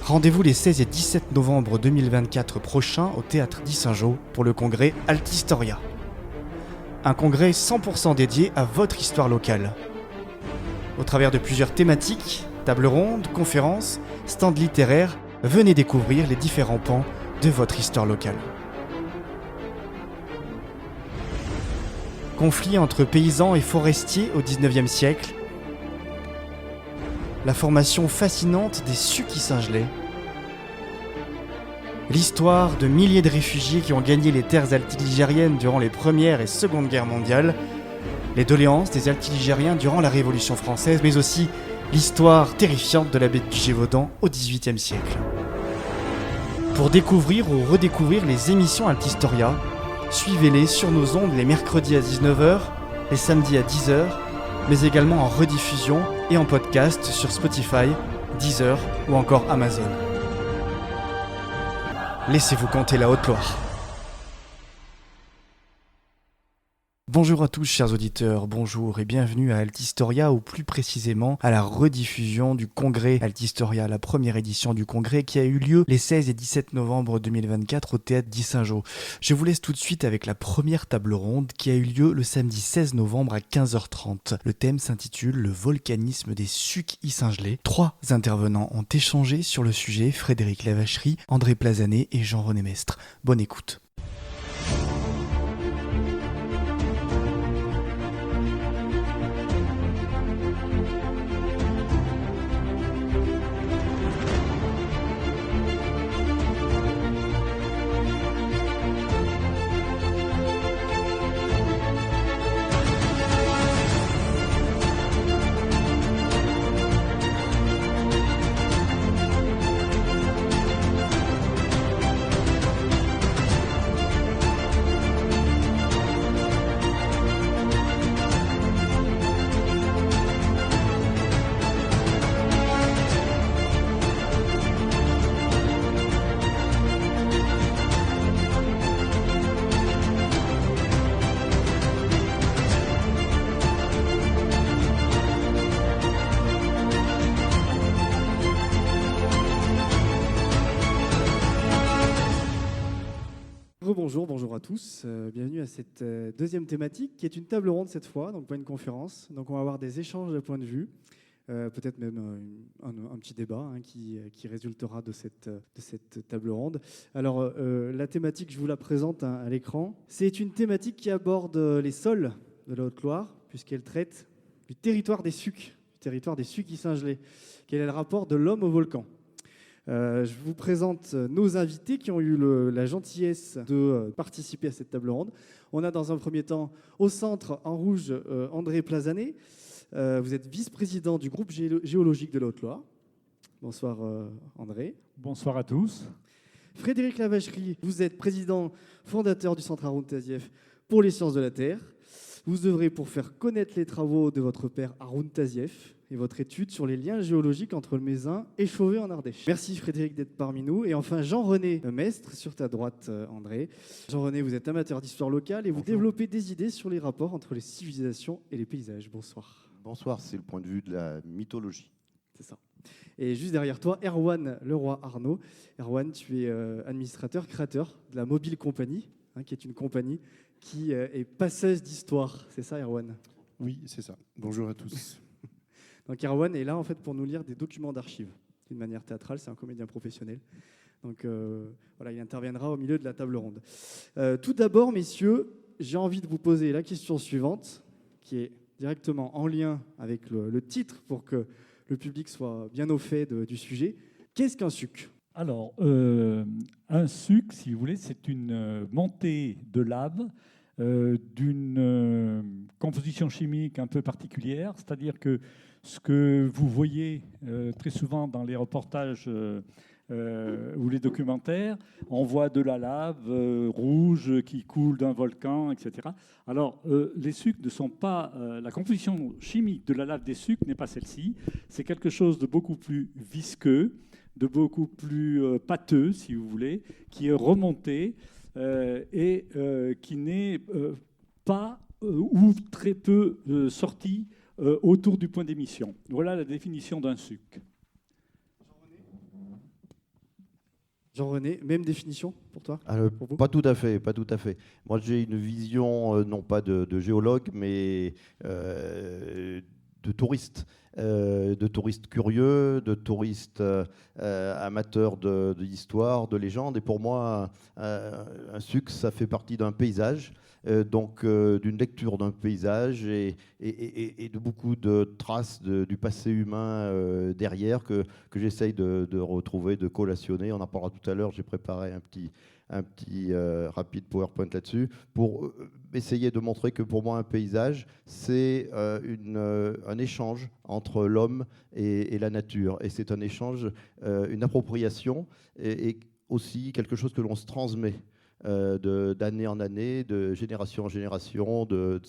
Rendez-vous les 16 et 17 novembre 2024 prochains au Théâtre d'Yssingeaux pour le congrès Altistoria. Un congrès 100% dédié à votre histoire locale. Au travers de plusieurs thématiques, tables rondes, conférences, stands littéraires, venez découvrir les différents pans de votre histoire locale. Conflit entre paysans et forestiers au XIXe siècle, la formation fascinante des sucs issingelais, l'histoire de milliers de réfugiés qui ont gagné les terres altiligériennes durant les Premières et Secondes Guerres mondiales, les doléances des altiligériens durant la Révolution française, mais aussi l'histoire terrifiante de la baie du Gévaudan au XVIIIe siècle. Pour découvrir ou redécouvrir les émissions Altistoria, suivez-les sur nos ondes les mercredis à 19h, les samedis à 10h, mais également en rediffusion et en podcast sur Spotify, Deezer ou encore Amazon. Laissez-vous compter la Haute-Loire. Bonjour à tous chers auditeurs, bonjour et bienvenue à Altistoria, ou plus précisément à la rediffusion du congrès Altistoria, la première édition du congrès qui a eu lieu les 16 et 17 novembre 2024 au Théâtre d'Yssingeaux. Je vous laisse tout de suite avec la première table ronde qui a eu lieu le samedi 16 novembre à 15h30. Le thème s'intitule « Le volcanisme des sucs issingelais ». 3 intervenants ont échangé sur le sujet, Frédéric Lavacherie, André Plazanet et Jean-René Mestre. Bonne écoute. Bonjour à tous, bienvenue à cette deuxième thématique qui est une table ronde cette fois, donc pas une conférence. Donc on va avoir des échanges de points de vue, peut-être même un petit débat qui résultera de cette table ronde. Alors la thématique, je vous la présente à l'écran. C'est une thématique qui aborde les sols de la Haute-Loire, puisqu'elle traite du territoire des sucs issingelais. Quel est le rapport de l'homme au volcan ? Je vous présente nos invités qui ont eu la gentillesse de participer à cette table ronde. On a dans un premier temps, au centre, en rouge, André Plazanet. Vous êtes vice-président du groupe géologique de la Haute-Loire. Bonsoir André. Bonsoir à tous. Frédéric Lavacherie, vous êtes président fondateur du Centre Haroun Tazieff pour les sciences de la Terre. Vous œuvrez pour faire connaître les travaux de votre père Haroun Tazieff et votre étude sur les liens géologiques entre le Mézin et Chauvet en Ardèche. Merci Frédéric d'être parmi nous. Et enfin Jean-René Mestre, sur ta droite André. Jean-René, vous êtes amateur d'histoire locale et vous développez des idées sur les rapports entre les civilisations et les paysages. Bonsoir. Bonsoir, c'est le point de vue de la mythologie. C'est ça. Et juste derrière toi, Erwan Leroy-Arnaud. Erwan, tu es administrateur, créateur de la Mobile Compagnie, qui est une compagnie qui est passeuse d'histoire. C'est ça Erwan ? Oui, c'est ça. Bonjour à tous. Donc Erwan est là en fait pour nous lire des documents d'archives d'une manière théâtrale, c'est un comédien professionnel. Donc voilà, il interviendra au milieu de la table ronde. Tout d'abord, messieurs, j'ai envie de vous poser la question suivante, qui est directement en lien avec le titre pour que le public soit bien au fait du sujet. Qu'est-ce qu'un suc ? Alors, un suc, si vous voulez, c'est une montée de lave d'une composition chimique un peu particulière, c'est-à-dire que ce que vous voyez très souvent dans les reportages ou les documentaires, on voit de la lave rouge qui coule d'un volcan, etc. Alors, les sucs ne sont pas... la composition chimique de la lave des sucs n'est pas celle-ci. C'est quelque chose de beaucoup plus visqueux, de beaucoup plus pâteux, si vous voulez, qui est remonté et qui n'est pas ou très peu sorti autour du point d'émission. Voilà la définition d'un suc. Jean-René, même définition pour toi? Pour vous? Pas tout à fait, pas tout à fait. Moi, j'ai une vision non pas de géologue, mais de touriste. De touristes curieux, de touristes amateurs d'histoire, de légendes. Et pour moi, un suc, ça fait partie d'un paysage, donc d'une lecture d'un paysage et de beaucoup de traces du passé humain derrière que j'essaye de retrouver, de collationner. On en parlera tout à l'heure. J'ai préparé un petit rapide PowerPoint là-dessus pour essayer de montrer que pour moi un paysage c'est un échange entre l'homme et la nature, et c'est un échange, une appropriation et aussi quelque chose que l'on se transmet d'année en année, de génération en génération, de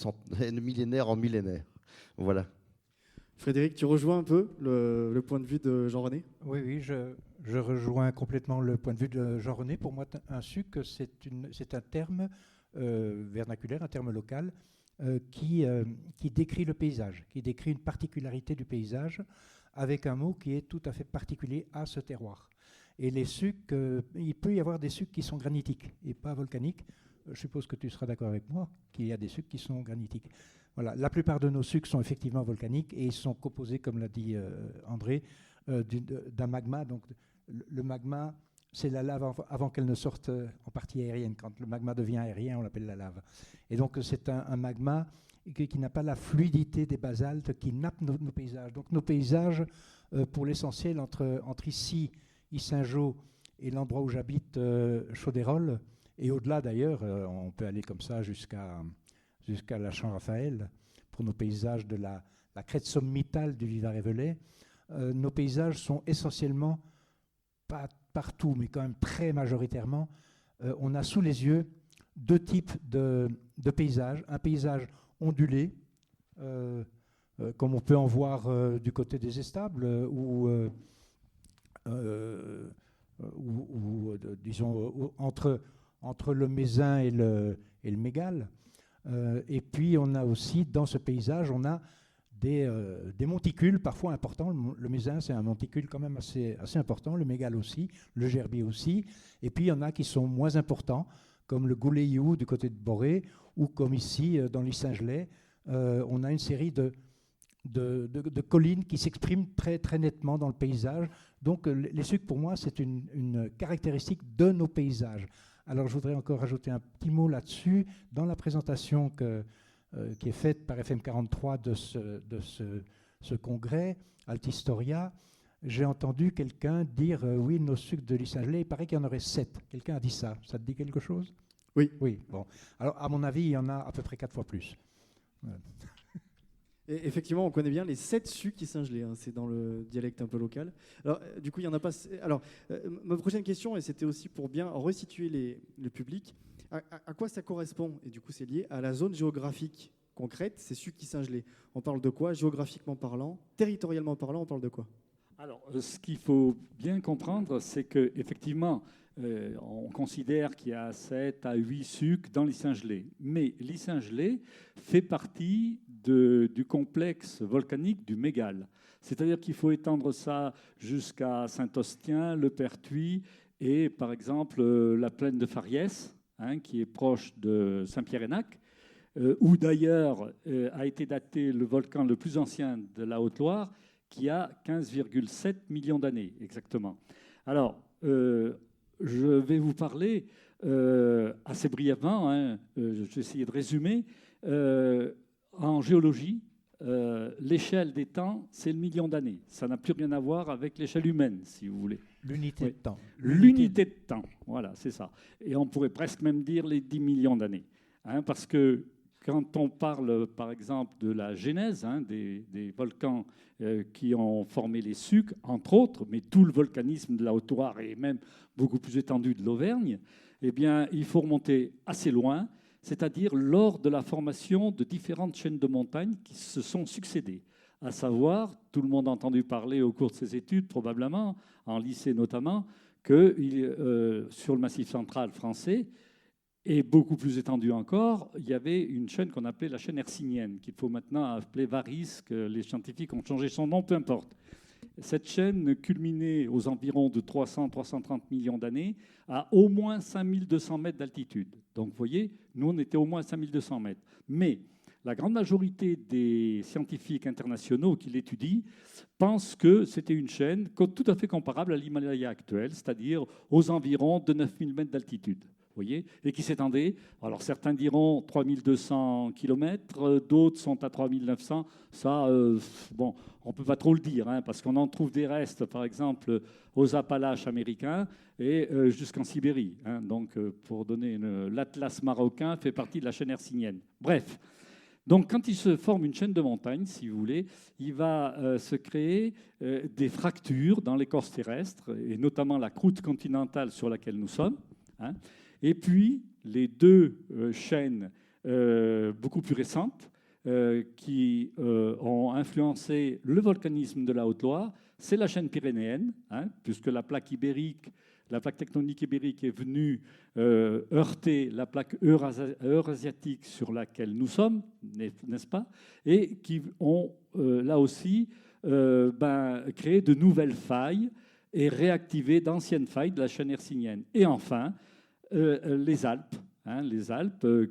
millénaire en millénaire. Voilà. Frédéric, tu rejoins un peu le point de vue de Jean-René? Oui, je rejoins complètement le point de vue de Jean-René. Pour moi, un suc, c'est un terme vernaculaire, un terme local qui décrit le paysage, qui décrit une particularité du paysage avec un mot qui est tout à fait particulier à ce terroir. Et les sucs, il peut y avoir des sucs qui sont granitiques et pas volcaniques. Je suppose que tu seras d'accord avec moi qu'il y a des sucs qui sont granitiques. Voilà, la plupart de nos sucs sont effectivement volcaniques et ils sont composés, comme l'a dit André, d'un magma. Donc, le magma, c'est la lave avant qu'elle ne sorte en partie aérienne. Quand le magma devient aérien, on l'appelle la lave. Et donc, c'est un magma qui n'a pas la fluidité des basaltes qui nappent nos paysages. Donc, nos paysages, pour l'essentiel, entre ici, Yssingeaux, et l'endroit où j'habite, Chauderolles, et au-delà d'ailleurs, on peut aller comme ça jusqu'à la Champ-Raphaël, pour nos paysages de la crête sommitale du Vivarais-Velay. Nos paysages sont essentiellement, pas partout, mais quand même très majoritairement, on a sous les yeux deux types de paysages. Un paysage ondulé, comme on peut en voir du côté des Estables, disons, entre le Mézin et le Mégale. Et puis on a aussi, dans ce paysage, on a des monticules parfois importants. Le Mézin, c'est un monticule quand même assez important, le Mégale aussi, le Gerbier aussi. Et puis il y en a qui sont moins importants, comme le Gouléiou du côté de Boré, ou comme ici, dans l'Yssingelais, on a une série de collines qui s'expriment très, très nettement dans le paysage. Donc les sucs, pour moi, c'est une caractéristique de nos paysages. Alors, je voudrais encore rajouter un petit mot là-dessus. Dans la présentation qui est faite par FM 43 de ce congrès, Altistoria, j'ai entendu quelqu'un dire oui, nos sucs de l'Yssingelais, il paraît qu'il y en aurait 7. Quelqu'un a dit ça. Ça te dit quelque chose? Oui. Oui, bon. Alors, à mon avis, il y en a à peu près 4 fois plus. Voilà. Et effectivement, on connaît bien les 7 sucs Yssingelais, hein, c'est dans le dialecte un peu local. Alors, du coup, il n'y en a pas. Alors, ma prochaine question, et c'était aussi pour bien resituer le public, à quoi ça correspond? Et du coup, c'est lié à la zone géographique concrète, ces sucs Yssingelais. On parle de quoi, géographiquement parlant? Territorialement parlant, on parle de quoi? Alors, ce qu'il faut bien comprendre, c'est qu'effectivement, on considère qu'il y a 7 à 8 sucs dans l'Yssingelais. Mais l'Yssingelais fait partie du complexe volcanique du Mégale. C'est-à-dire qu'il faut étendre ça jusqu'à Saint-Ostien, le Pertuis et, par exemple, la plaine de Fariès, hein, qui est proche de Saint-Pierre-et-Nac, où d'ailleurs a été daté le volcan le plus ancien de la Haute-Loire, qui a 15,7 millions d'années exactement. Alors, je vais vous parler assez brièvement, hein, je vais essayer de résumer. En géologie, l'échelle des temps, c'est le million d'années. Ça n'a plus rien à voir avec l'échelle humaine, si vous voulez. L'unité de temps. L'unité de temps, voilà, c'est ça. Et on pourrait presque même dire les 10 millions d'années. Hein, parce que quand on parle, par exemple, de la genèse, hein, des volcans qui ont formé les sucs, entre autres, mais tout le volcanisme de la Haute-Loire et même beaucoup plus étendu de l'Auvergne, eh bien, il faut remonter assez loin, c'est-à-dire lors de la formation de différentes chaînes de montagnes qui se sont succédées. À savoir, tout le monde a entendu parler au cours de ses études, probablement, en lycée notamment, que sur le Massif central français, et beaucoup plus étendu encore, il y avait une chaîne qu'on appelait la chaîne hercynienne, qu'il faut maintenant appeler Varis, que les scientifiques ont changé son nom, peu importe. cette chaîne culminait aux environs de 300-330 millions d'années à au moins 5200 mètres d'altitude. Donc vous voyez, nous on était au moins 5200 mètres. Mais la grande majorité des scientifiques internationaux qui l'étudient pensent que c'était une chaîne tout à fait comparable à l'Himalaya actuel, c'est-à-dire aux environs de 9000 mètres d'altitude. Vous voyez, et qui s'étendait, alors certains diront 3200 km, d'autres sont à 3900. Ça, bon, on ne peut pas trop le dire, hein, parce qu'on en trouve des restes, par exemple, aux Appalaches américains et jusqu'en Sibérie. Hein. Donc, pour donner l'Atlas marocain fait partie de la chaîne hercynienne. Bref. Donc, quand il se forme une chaîne de montagnes, si vous voulez, il va se créer des fractures dans l'écorce terrestre, et notamment la croûte continentale sur laquelle nous sommes. Hein. Et puis, les deux chaînes beaucoup plus récentes qui ont influencé le volcanisme de la Haute-Loire, c'est la chaîne pyrénéenne, hein, puisque la plaque tectonique ibérique est venue heurter la plaque eurasiatique sur laquelle nous sommes, n'est-ce pas, et qui ont là aussi créé de nouvelles failles et réactivé d'anciennes failles de la chaîne hercynienne. Et enfin, les Alpes, hein,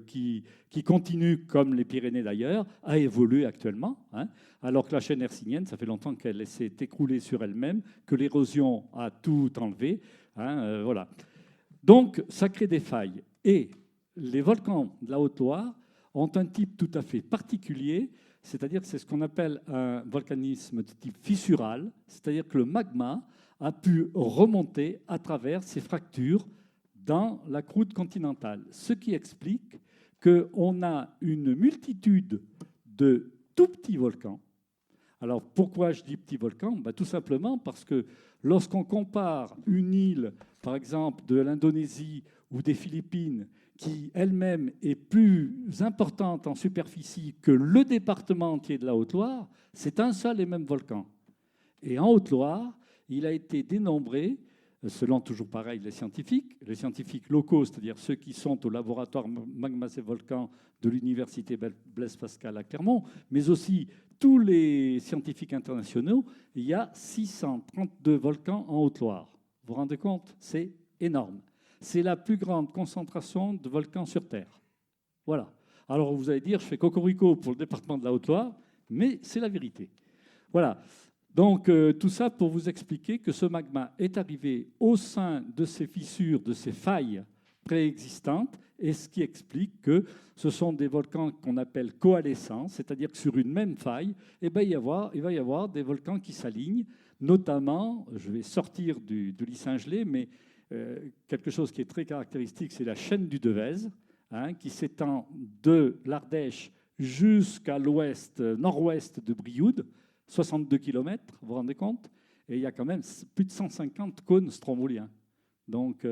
qui continuent, comme les Pyrénées d'ailleurs, à évoluer actuellement, hein, alors que la chaîne hercynienne, ça fait longtemps qu'elle s'est écroulée sur elle-même, que l'érosion a tout enlevé. Hein, voilà. Donc, ça crée des failles. Et les volcans de la Haute-Loire ont un type tout à fait particulier, c'est-à-dire que c'est ce qu'on appelle un volcanisme de type fissural, c'est-à-dire que le magma a pu remonter à travers ces fractures dans la croûte continentale, ce qui explique qu'on a une multitude de tout petits volcans. Alors pourquoi je dis petits volcans? Tout simplement parce que lorsqu'on compare une île, par exemple de l'Indonésie ou des Philippines, qui elle-même est plus importante en superficie que le département entier de la Haute-Loire, c'est un seul et même volcan. Et en Haute-Loire, il a été dénombré, selon toujours pareil les scientifiques locaux, c'est-à-dire ceux qui sont au laboratoire Magmas et Volcans de l'université Blaise Pascal à Clermont, mais aussi tous les scientifiques internationaux, il y a 632 volcans en Haute-Loire. Vous vous rendez compte? C'est énorme. C'est la plus grande concentration de volcans sur Terre. Voilà. Alors vous allez dire, je fais cocorico pour le département de la Haute-Loire, mais c'est la vérité. Voilà. Donc, tout ça pour vous expliquer que ce magma est arrivé au sein de ces fissures, de ces failles préexistantes, et ce qui explique que ce sont des volcans qu'on appelle coalescents, c'est-à-dire que sur une même faille, il va y avoir des volcans qui s'alignent, notamment, je vais sortir de l'Issingelais, mais quelque chose qui est très caractéristique, c'est la chaîne du Devèze, hein, qui s'étend de l'Ardèche jusqu'à l'ouest, nord-ouest de Brioude, 62 km, vous vous rendez compte? Et il y a quand même plus de 150 cônes stromboliens. Donc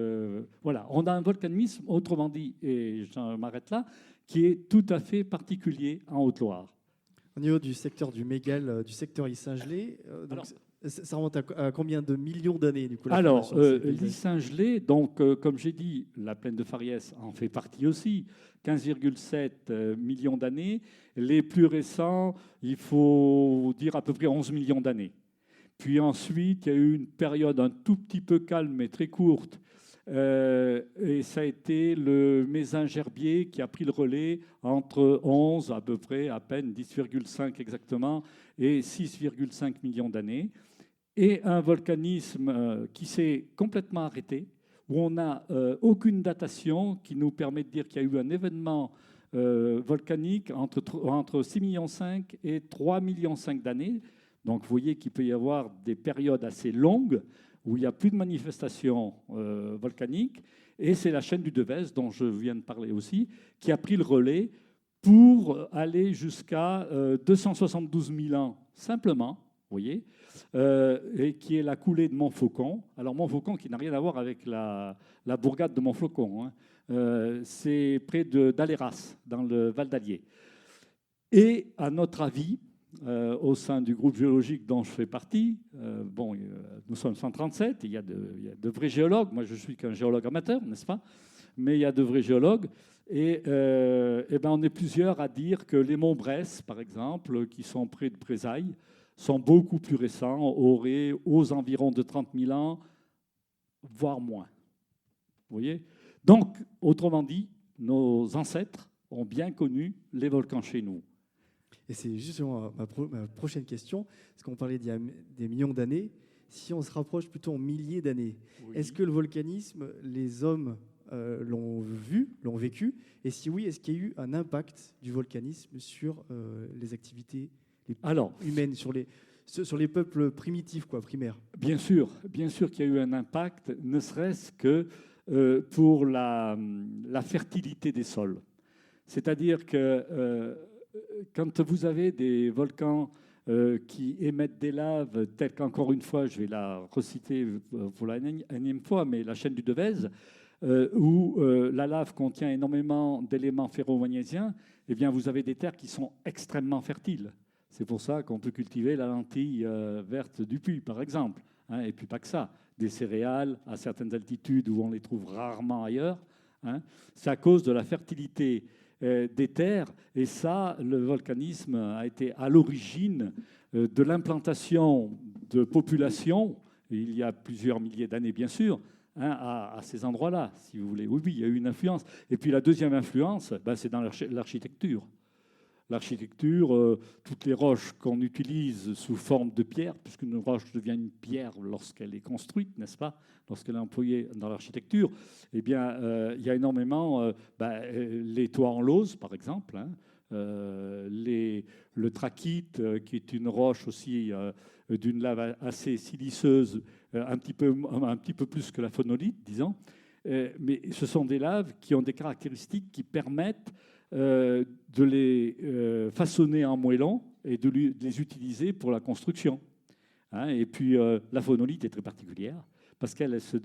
voilà, on a un volcanisme, autrement dit, et je m'arrête là, qui est tout à fait particulier en Haute-Loire. Au niveau du secteur du Mégale, du secteur Issingelais, ça remonte à combien de millions d'années du coup? Alors, l'Issingelais, donc comme j'ai dit, la plaine de Fariès en fait partie aussi, 15,7 millions d'années. Les plus récents, il faut dire à peu près 11 millions d'années. Puis ensuite, il y a eu une période un tout petit peu calme, mais très courte. Et ça a été le Mésingerbier qui a pris le relais entre 11 à peu près, à peine 10,5 exactement, et 6,5 millions d'années. Et un volcanisme qui s'est complètement arrêté, où on n'a aucune datation qui nous permet de dire qu'il y a eu un événement volcanique entre 6,5 millions et 3,5 millions d'années. Donc vous voyez qu'il peut y avoir des périodes assez longues où il n'y a plus de manifestations volcaniques. Et c'est la chaîne du Devèze, dont je viens de parler aussi, qui a pris le relais pour aller jusqu'à 272 000 ans, simplement, vous voyez, et qui est la coulée de Montfaucon. Alors Montfaucon qui n'a rien à voir avec la bourgade de Montfaucon, hein. C'est près d'Aléras, dans le Val d'Allier. Et à notre avis, au sein du groupe géologique dont je fais partie, nous sommes 137, il y a de vrais géologues, moi je suis qu'un géologue amateur, n'est-ce pas? Mais il y a de vrais géologues, et on est plusieurs à dire que les monts Bresse, par exemple, qui sont près de Présailles, sont beaucoup plus récents, auraient aux environs de 30 000 ans, voire moins. Vous voyez? Donc, autrement dit, nos ancêtres ont bien connu les volcans chez nous. Et c'est justement ma prochaine question, parce qu'on parlait d'il y a des millions d'années. Si on se rapproche plutôt en milliers d'années, Oui. est-ce que le volcanisme, les hommes l'ont vu, l'ont vécu? Et si oui, est-ce qu'il y a eu un impact du volcanisme sur les activités humaines, sur les peuples primitifs, primaires? Bien sûr qu'il y a eu un impact, ne serait-ce que pour la fertilité des sols. C'est-à-dire que quand vous avez des volcans qui émettent des laves, telles qu'encore une fois, je vais la reciter pour la énième fois, mais la chaîne du Devèze, où la lave contient énormément d'éléments ferro-magnésiens, eh bien, vous avez des terres qui sont extrêmement fertiles. C'est pour ça qu'on peut cultiver la lentille verte du Puy, par exemple. Hein, et puis pas que ça, des céréales à certaines altitudes où on les trouve rarement ailleurs. Hein. C'est à cause de la fertilité des terres. Et ça, le volcanisme a été à l'origine de l'implantation de populations, il y a plusieurs milliers d'années bien sûr, hein, à ces endroits-là, si vous voulez. Oui, il y a eu une influence. Et puis la deuxième influence, c'est dans l'architecture. L'architecture, toutes les roches qu'on utilise sous forme de pierre, puisqu'une roche devient une pierre lorsqu'elle est construite, n'est-ce pas, lorsqu'elle est employée dans l'architecture, eh bien, il y a énormément les toits en lauze, par exemple, hein, le trachyte, qui est une roche aussi d'une lave assez siliceuse, un petit peu plus que la phonolite, disons, mais ce sont des laves qui ont des caractéristiques qui permettent de les façonner en moellons et de les utiliser pour la construction. Hein, et puis la phonolite est très particulière parce qu'elle se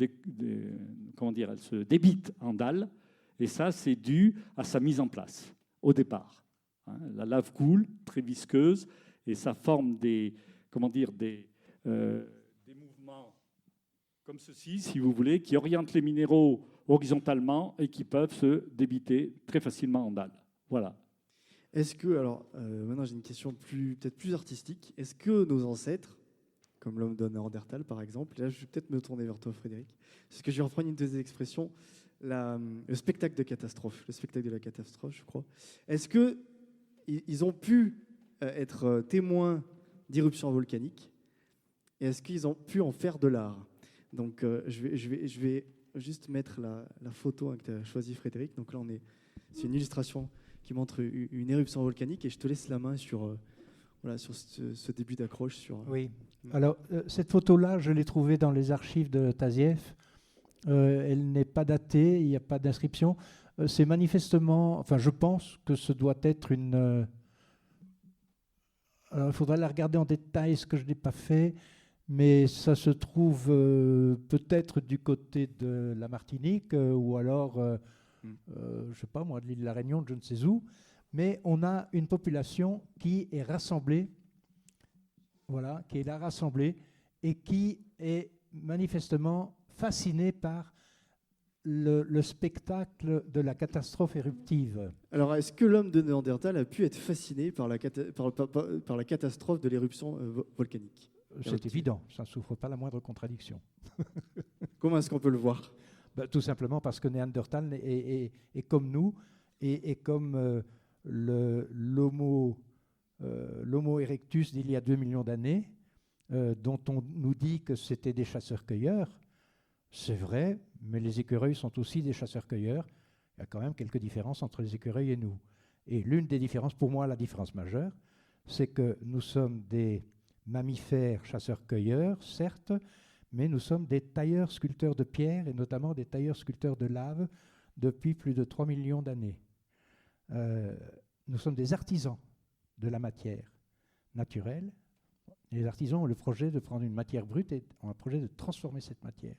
débite en dalles, et ça c'est dû à sa mise en place au départ. Hein, la lave coule, très visqueuse, et ça forme des mouvements comme ceci, si vous voulez, qui orientent les minéraux horizontalement et qui peuvent se débiter très facilement en dalles. Voilà. Est-ce que, alors maintenant j'ai une question peut-être plus artistique, est-ce que nos ancêtres, comme l'homme de Néandertal par exemple, et là je vais peut-être me tourner vers toi Frédéric, parce que je vais reprendre une de tes expressions, le spectacle de catastrophe, le spectacle de la catastrophe je crois, est-ce qu'ils ont pu être témoins d'éruptions volcaniques, et est-ce qu'ils ont pu en faire de l'art? Donc je vais juste mettre la photo que tu as choisie Frédéric. Donc là c'est une illustration qui montre une éruption volcanique, et je te laisse la main sur ce début d'accroche. Oui, alors cette photo-là, je l'ai trouvée dans les archives de Tazieff. Elle n'est pas datée, il n'y a pas d'inscription. C'est manifestement, enfin je pense que ce doit être une... Alors il faudrait la regarder en détail, ce que je n'ai pas fait, mais ça se trouve peut-être du côté de la Martinique ou alors... je ne sais pas moi, de l'île de la Réunion, de je ne sais où, mais on a une population qui est rassemblée, voilà, qui est là rassemblée et qui est manifestement fascinée par le spectacle de la catastrophe éruptive. Alors, est-ce que l'homme de Néandertal a pu être fasciné par la catastrophe de l'éruption volcanique? C'est évident, ça ne souffre pas la moindre contradiction. Comment est-ce qu'on peut le voir? Tout simplement parce que Néandertal est comme nous et comme l'Homo erectus d'il y a 2 millions d'années, dont on nous dit que c'était des chasseurs-cueilleurs. C'est vrai, mais les écureuils sont aussi des chasseurs-cueilleurs. Il y a quand même quelques différences entre les écureuils et nous. Et l'une des différences, pour moi la différence majeure, c'est que nous sommes des mammifères chasseurs-cueilleurs, certes, mais nous sommes des tailleurs-sculpteurs de pierre, et notamment des tailleurs-sculpteurs de lave, depuis plus de 3 millions d'années. Nous sommes des artisans de la matière naturelle. Les artisans ont le projet de prendre une matière brute et ont un projet de transformer cette matière.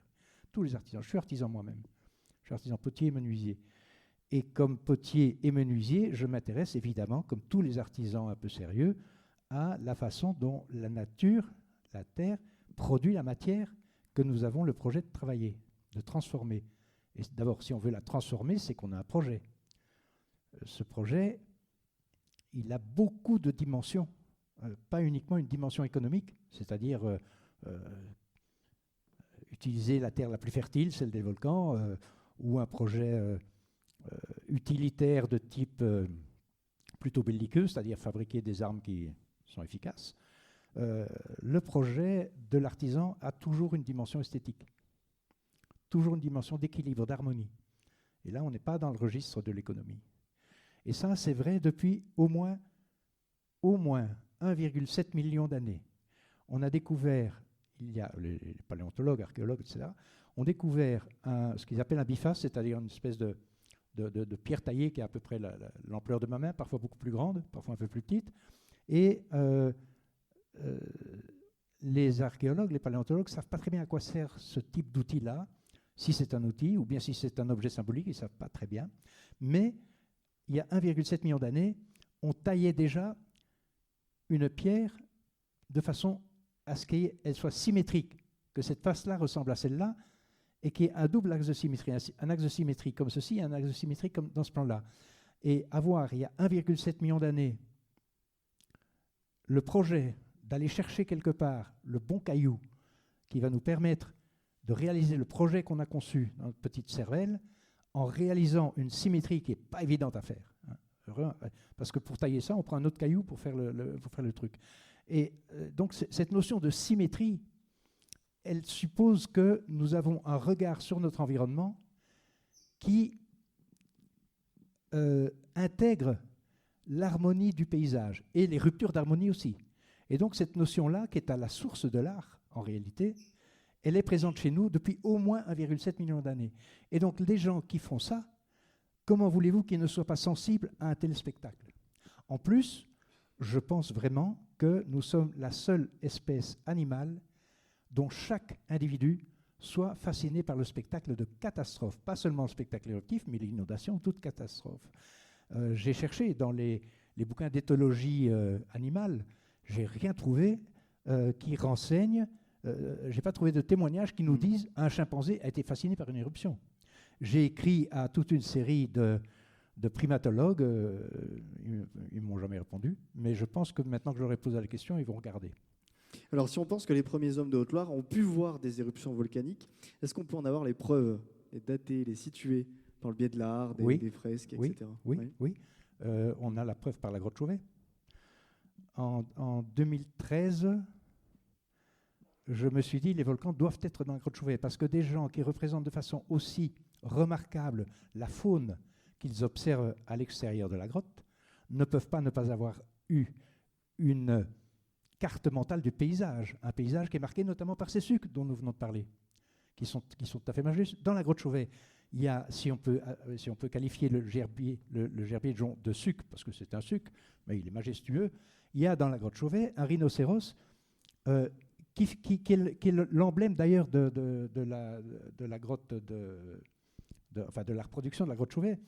Tous les artisans. Je suis artisan moi-même. Je suis artisan potier et menuisier. Et comme potier et menuisier, je m'intéresse évidemment, comme tous les artisans un peu sérieux, à la façon dont la nature, la terre, produit la matière que nous avons le projet de travailler, de transformer. Et d'abord, si on veut la transformer, c'est qu'on a un projet. Ce projet, il a beaucoup de dimensions. pas uniquement une dimension économique, c'est-à-dire utiliser la terre la plus fertile, celle des volcans, ou un projet utilitaire de type plutôt belliqueux, c'est-à-dire fabriquer des armes qui sont efficaces. Le projet de l'artisan a toujours une dimension esthétique, toujours une dimension d'équilibre, d'harmonie. Et là, on n'est pas dans le registre de l'économie. Et ça, c'est vrai depuis au moins 1,7 million d'années. On a découvert, il y a les paléontologues, archéologues, etc., ont découvert ce qu'ils appellent un biface, c'est-à-dire une espèce de pierre taillée qui a à peu près l'ampleur de ma main, parfois beaucoup plus grande, parfois un peu plus petite. Et les archéologues, les paléontologues ne savent pas très bien à quoi sert ce type d'outil-là, si c'est un outil ou bien si c'est un objet symbolique, ils ne savent pas très bien. Mais il y a 1,7 million d'années, on taillait déjà une pierre de façon à ce qu'elle soit symétrique, que cette face-là ressemble à celle-là, et qu'il y ait un double axe de symétrie, un axe de symétrie comme ceci et un axe de symétrie comme dans ce plan-là. Et avoir, il y a 1,7 million d'années, le projet d'aller chercher quelque part le bon caillou qui va nous permettre de réaliser le projet qu'on a conçu dans notre petite cervelle, en réalisant une symétrie qui n'est pas évidente à faire. Parce que pour tailler ça, on prend un autre caillou pour faire le truc. Et donc cette notion de symétrie, elle suppose que nous avons un regard sur notre environnement qui intègre l'harmonie du paysage et les ruptures d'harmonie aussi. Et donc cette notion-là, qui est à la source de l'art, en réalité, elle est présente chez nous depuis au moins 1,7 million d'années. Et donc les gens qui font ça, comment voulez-vous qu'ils ne soient pas sensibles à un tel spectacle? En plus, je pense vraiment que nous sommes la seule espèce animale dont chaque individu soit fasciné par le spectacle de catastrophe. Pas seulement le spectacle éruptif, mais l'inondation, toute catastrophe. J'ai cherché dans les bouquins d'éthologie animale, j'ai rien trouvé qui renseigne, j'ai pas trouvé de témoignages qui nous disent un chimpanzé a été fasciné par une éruption. J'ai écrit à toute une série de primatologues, ils m'ont jamais répondu, mais je pense que maintenant que j'aurais posé la question, ils vont regarder. Alors, si on pense que les premiers hommes de Haute-Loire ont pu voir des éruptions volcaniques, est-ce qu'on peut en avoir les preuves, les dater, les situer par le biais de l'art, des fresques, etc. Oui. On a la preuve par la grotte Chauvet. En 2013, je me suis dit les volcans doivent être dans la grotte Chauvet parce que des gens qui représentent de façon aussi remarquable la faune qu'ils observent à l'extérieur de la grotte ne peuvent pas ne pas avoir eu une carte mentale du paysage, un paysage qui est marqué notamment par ces sucs dont nous venons de parler, qui sont tout à fait majestueux. Dans la grotte Chauvet, il y a, si on peut qualifier le gerbier de suc, parce que c'est un suc, mais il est majestueux, il y a dans la grotte Chauvet un rhinocéros qui est l'emblème d'ailleurs de la grotte, de la reproduction de la grotte Chauvet.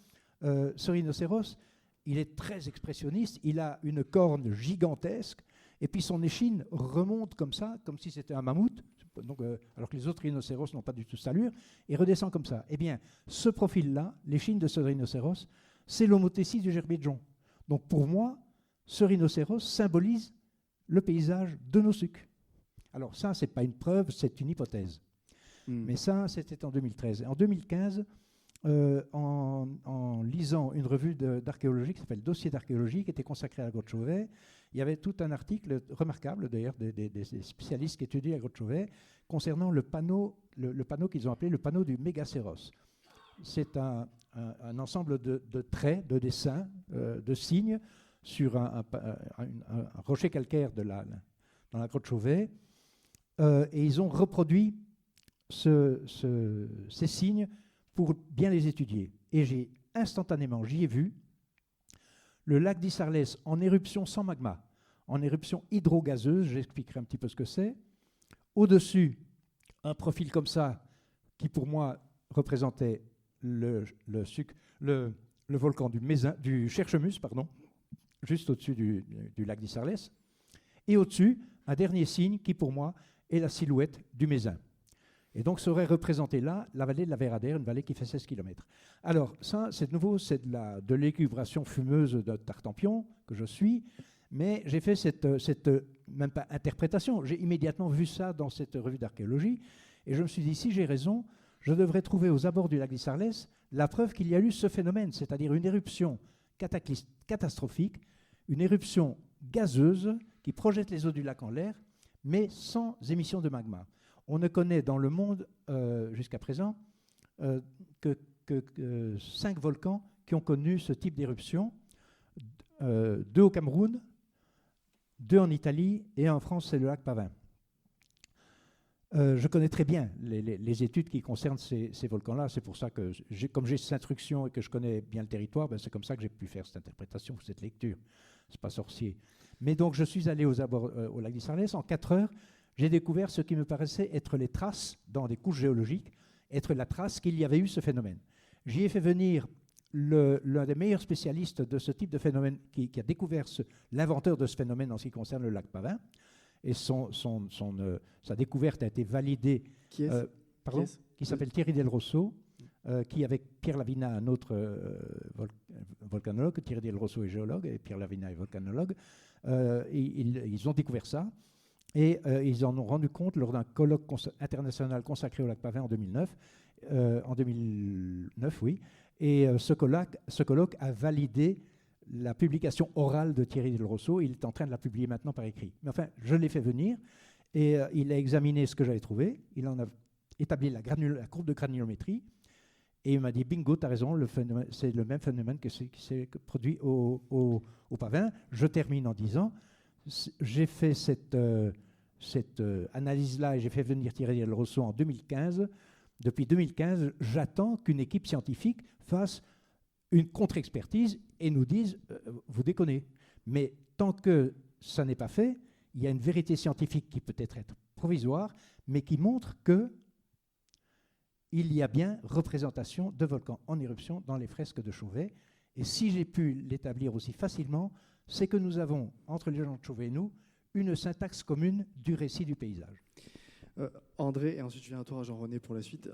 Ce rhinocéros, il est très expressionniste, il a une corne gigantesque, et puis son échine remonte comme ça, comme si c'était un mammouth, donc, alors que les autres rhinocéros n'ont pas du tout cette allure, et redescend comme ça. Eh bien, ce profil-là, l'échine de ce rhinocéros, c'est l'homothétie du gerbier de jonc. Donc pour moi, ce rhinocéros symbolise le paysage de nos sucs. Alors ça, ce n'est pas une preuve, c'est une hypothèse. Mais ça, c'était en 2013. En 2015, en lisant une revue d'archéologie qui s'appelle Dossier d'archéologie, qui était consacrée à la grotte Chauvet, il y avait tout un article remarquable, d'ailleurs, des spécialistes qui étudient la grotte Chauvet, concernant le panneau qu'ils ont appelé le panneau du Mégacéros. C'est un ensemble de traits, de dessins, de signes sur un rocher calcaire dans la grotte Chauvet, et ils ont reproduit ces signes pour bien les étudier. Et j'y ai vu le lac d'Issarlès en éruption sans magma, en éruption hydrogazeuse, j'expliquerai un petit peu ce que c'est. Au-dessus, un profil comme ça, qui pour moi représentait le volcan du Cherchemus, juste au-dessus du lac d'Issarlès. Et au-dessus, un dernier signe qui pour moi est la silhouette du Mézin. Et donc, ça aurait représenté là la vallée de la Véradère, une vallée qui fait 16 km. Alors, ça, c'est de nouveau, c'est de l'écubration fumeuse de Tartampion, que je suis, Mais j'ai fait même pas interprétation, j'ai immédiatement vu ça dans cette revue d'archéologie, et je me suis dit, si j'ai raison, je devrais trouver aux abords du lac d'Issarlès la preuve qu'il y a eu ce phénomène, c'est-à-dire une éruption catastrophique, une éruption gazeuse qui projette les eaux du lac en l'air, mais sans émission de magma. On ne connaît dans le monde, jusqu'à présent, que 5 volcans qui ont connu ce type d'éruption, 2 au Cameroun, 2 en Italie, et en France, c'est le lac Pavin. Je connais très bien les études qui concernent ces volcans-là. C'est pour ça que, comme j'ai cette instruction et que je connais bien le territoire, ben c'est comme ça que j'ai pu faire cette interprétation, cette lecture. C'est pas sorcier. Mais donc, je suis allé aux abords au lac d'Issarlès. En 4 heures, j'ai découvert ce qui me paraissait être les traces, dans des couches géologiques, être la trace qu'il y avait eu ce phénomène. J'y ai fait venir l'un des meilleurs spécialistes de ce type de phénomène, qui a découvert l'inventeur de ce phénomène en ce qui concerne le lac Pavin. Et sa découverte a été validée. Qui est-ce qui s'appelle Thierry Del Rosso, qui, avec Pierre Lavina, un autre volcanologue, Thierry Del Rosso est géologue et Pierre Lavina est volcanologue, ils ont découvert ça et ils en ont rendu compte lors d'un colloque international consacré au lac Pavin en 2009. Oui. Et ce colloque a validé la publication orale de Thierry Del Rosso. Il est en train de la publier maintenant par écrit. Mais enfin, je l'ai fait venir et il a examiné ce que j'avais trouvé. Il en a établi la courbe de granulométrie et il m'a dit, bingo, tu as raison, c'est le même phénomène qui s'est produit au Pavin. Je termine en disant, j'ai fait cette analyse-là et j'ai fait venir Thierry Del Rosso en 2015. Depuis 2015, j'attends qu'une équipe scientifique fasse une contre-expertise et nous dise vous déconnez. Mais tant que ça n'est pas fait, il y a une vérité scientifique qui peut être provisoire, mais qui montre que il y a bien représentation de volcans en éruption dans les fresques de Chauvet. Et si j'ai pu l'établir aussi facilement, c'est que nous avons, entre les gens de Chauvet et nous, une syntaxe commune du récit du paysage. André, et ensuite je viens à toi, Jean-René, pour la suite.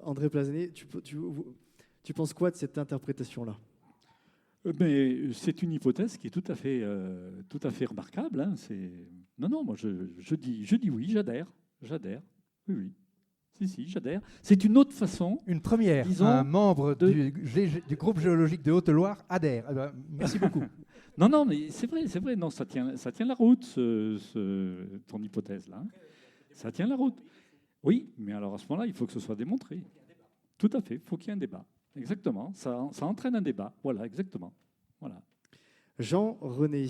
André Plazanet, tu penses quoi de cette interprétation-là ? Mais c'est une hypothèse qui est tout à fait remarquable. Hein. Non, moi je dis oui, j'adhère. Oui. Si, j'adhère. C'est une autre façon. Une première. Un membre du groupe géologique de Haute-Loire adhère. Eh ben, merci beaucoup. Non, mais c'est vrai. Non, ça tient la route, ton hypothèse-là. Hein. Ça tient la route. Oui, mais alors à ce moment-là, il faut que ce soit démontré. Tout à fait, il faut qu'il y ait un débat. Exactement, ça entraîne un débat. Voilà, exactement. Voilà. Jean-René,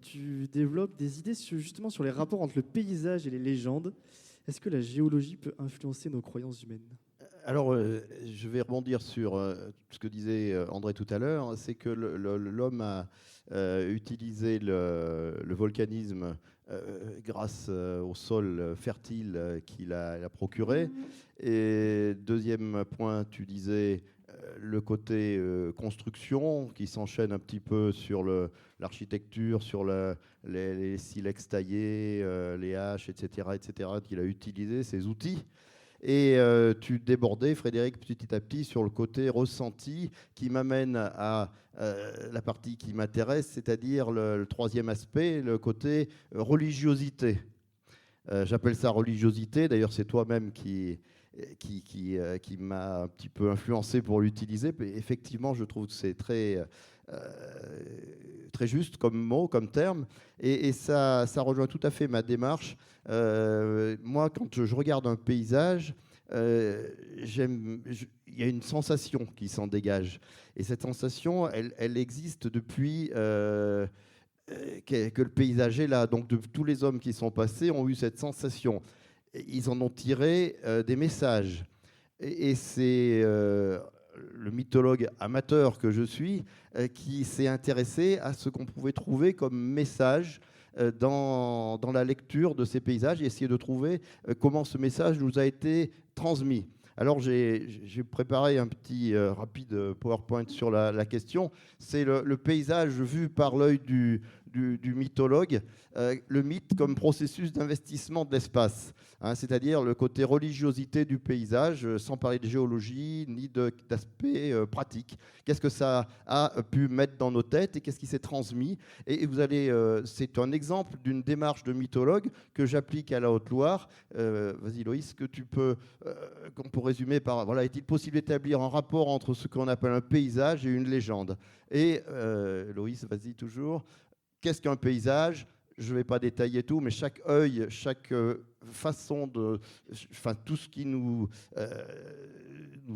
tu développes des idées justement sur les rapports entre le paysage et les légendes. Est-ce que la géologie peut influencer nos croyances humaines ? Alors, je vais rebondir sur ce que disait André tout à l'heure. C'est que l'homme a utilisé le volcanisme grâce au sol fertile qu'il a procuré. Et deuxième point, tu disais le côté construction qui s'enchaîne un petit peu sur l'architecture, sur les silex taillés, les haches, etc., qu'il a utilisé, ces outils. Et tu débordais, Frédéric, petit à petit sur le côté ressenti qui m'amène à la partie qui m'intéresse, c'est-à-dire le troisième aspect, le côté religiosité. J'appelle ça religiosité, d'ailleurs c'est toi-même qui m'a un petit peu influencé pour l'utiliser. Effectivement, je trouve que c'est très juste comme mot, comme terme, et ça rejoint tout à fait ma démarche. Moi, quand je regarde un paysage, il y a une sensation qui s'en dégage, et cette sensation, elle existe depuis que le paysage est là. Donc, tous les hommes qui sont passés ont eu cette sensation. Ils en ont tiré des messages, et c'est le mythologue amateur que je suis qui s'est intéressé à ce qu'on pouvait trouver comme message dans la lecture de ces paysages et essayer de trouver comment ce message nous a été transmis. Alors j'ai préparé un petit rapide PowerPoint sur la question. C'est le paysage vu par l'œil du du mythologue, le mythe comme processus d'investissement de l'espace, hein, c'est-à-dire le côté religiosité du paysage, sans parler de géologie ni d'aspect pratique. Qu'est-ce que ça a pu mettre dans nos têtes et qu'est-ce qui s'est transmis? Et vous allez, c'est un exemple d'une démarche de mythologue que j'applique à la Haute-Loire. Vas-y Loïs, que tu peux, qu'on peut résumer par, voilà, est-il possible d'établir un rapport entre ce qu'on appelle un paysage et une légende? Et Loïs, vas-y toujours. Qu'est-ce qu'un paysage? Je ne vais pas détailler tout, mais chaque œil, chaque façon de... Enfin, tout ce qui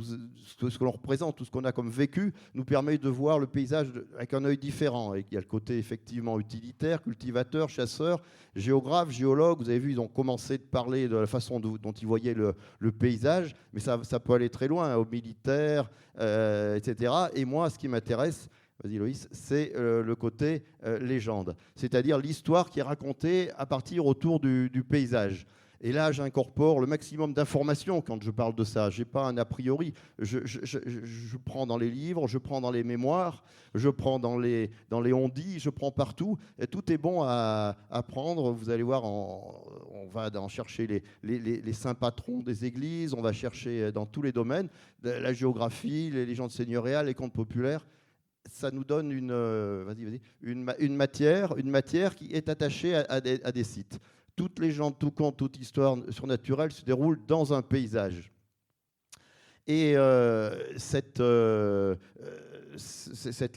ce que l'on représente, tout ce qu'on a comme vécu, nous permet de voir le paysage avec un œil différent. Et il y a le côté effectivement utilitaire, cultivateur, chasseur, géographe, géologue. Vous avez vu, ils ont commencé de parler de la façon dont ils voyaient le paysage, mais ça peut aller très loin, aux militaires, etc. Et moi, ce qui m'intéresse, vas-y Loïs, c'est le côté légende, c'est-à-dire l'histoire qui est racontée à partir autour du paysage. Et là, j'incorpore le maximum d'informations quand je parle de ça. Je n'ai pas un a priori. Je prends dans les livres, je prends dans les mémoires, je prends dans les on-dit, je prends partout. Et tout est bon à prendre. Vous allez voir, on va en chercher les saints patrons des églises, on va chercher dans tous les domaines, la géographie, les légendes seigneuriales, les contes populaires. Ça nous donne une matière qui est attachée à des sites. Toute légende, tout conte, toute histoire surnaturelle se déroule dans un paysage. Et cette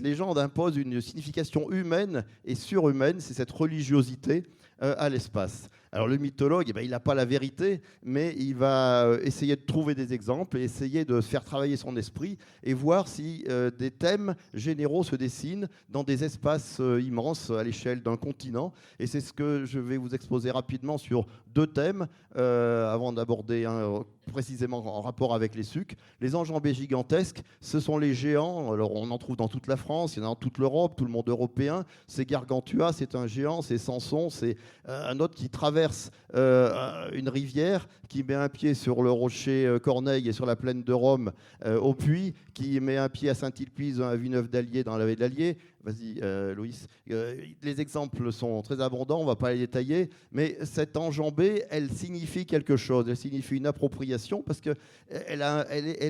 légende impose une signification humaine et surhumaine, c'est cette religiosité à l'espace. Alors le mythologue, il n'a pas la vérité, mais il va essayer de trouver des exemples et essayer de faire travailler son esprit et voir si des thèmes généraux se dessinent dans des espaces immenses à l'échelle d'un continent. Et c'est ce que je vais vous exposer rapidement sur 2 thèmes, avant d'aborder un précisément en rapport avec les sucs. Les enjambées gigantesques, ce sont les géants. Alors on en trouve dans toute la France, il y en a dans toute l'Europe, tout le monde européen. C'est Gargantua, c'est un géant, c'est Samson, c'est un autre qui traverse une rivière, qui met un pied sur le rocher Corneille et sur la plaine de Rome au Puy, qui met un pied à Saint-Ilpuise, à Villeneuve d'Allier, dans la vallée de l'Allier. Vas-y, Loïs. Les exemples sont très abondants, on ne va pas les détailler, mais cette enjambée, elle signifie quelque chose. Elle signifie une appropriation parce qu'elle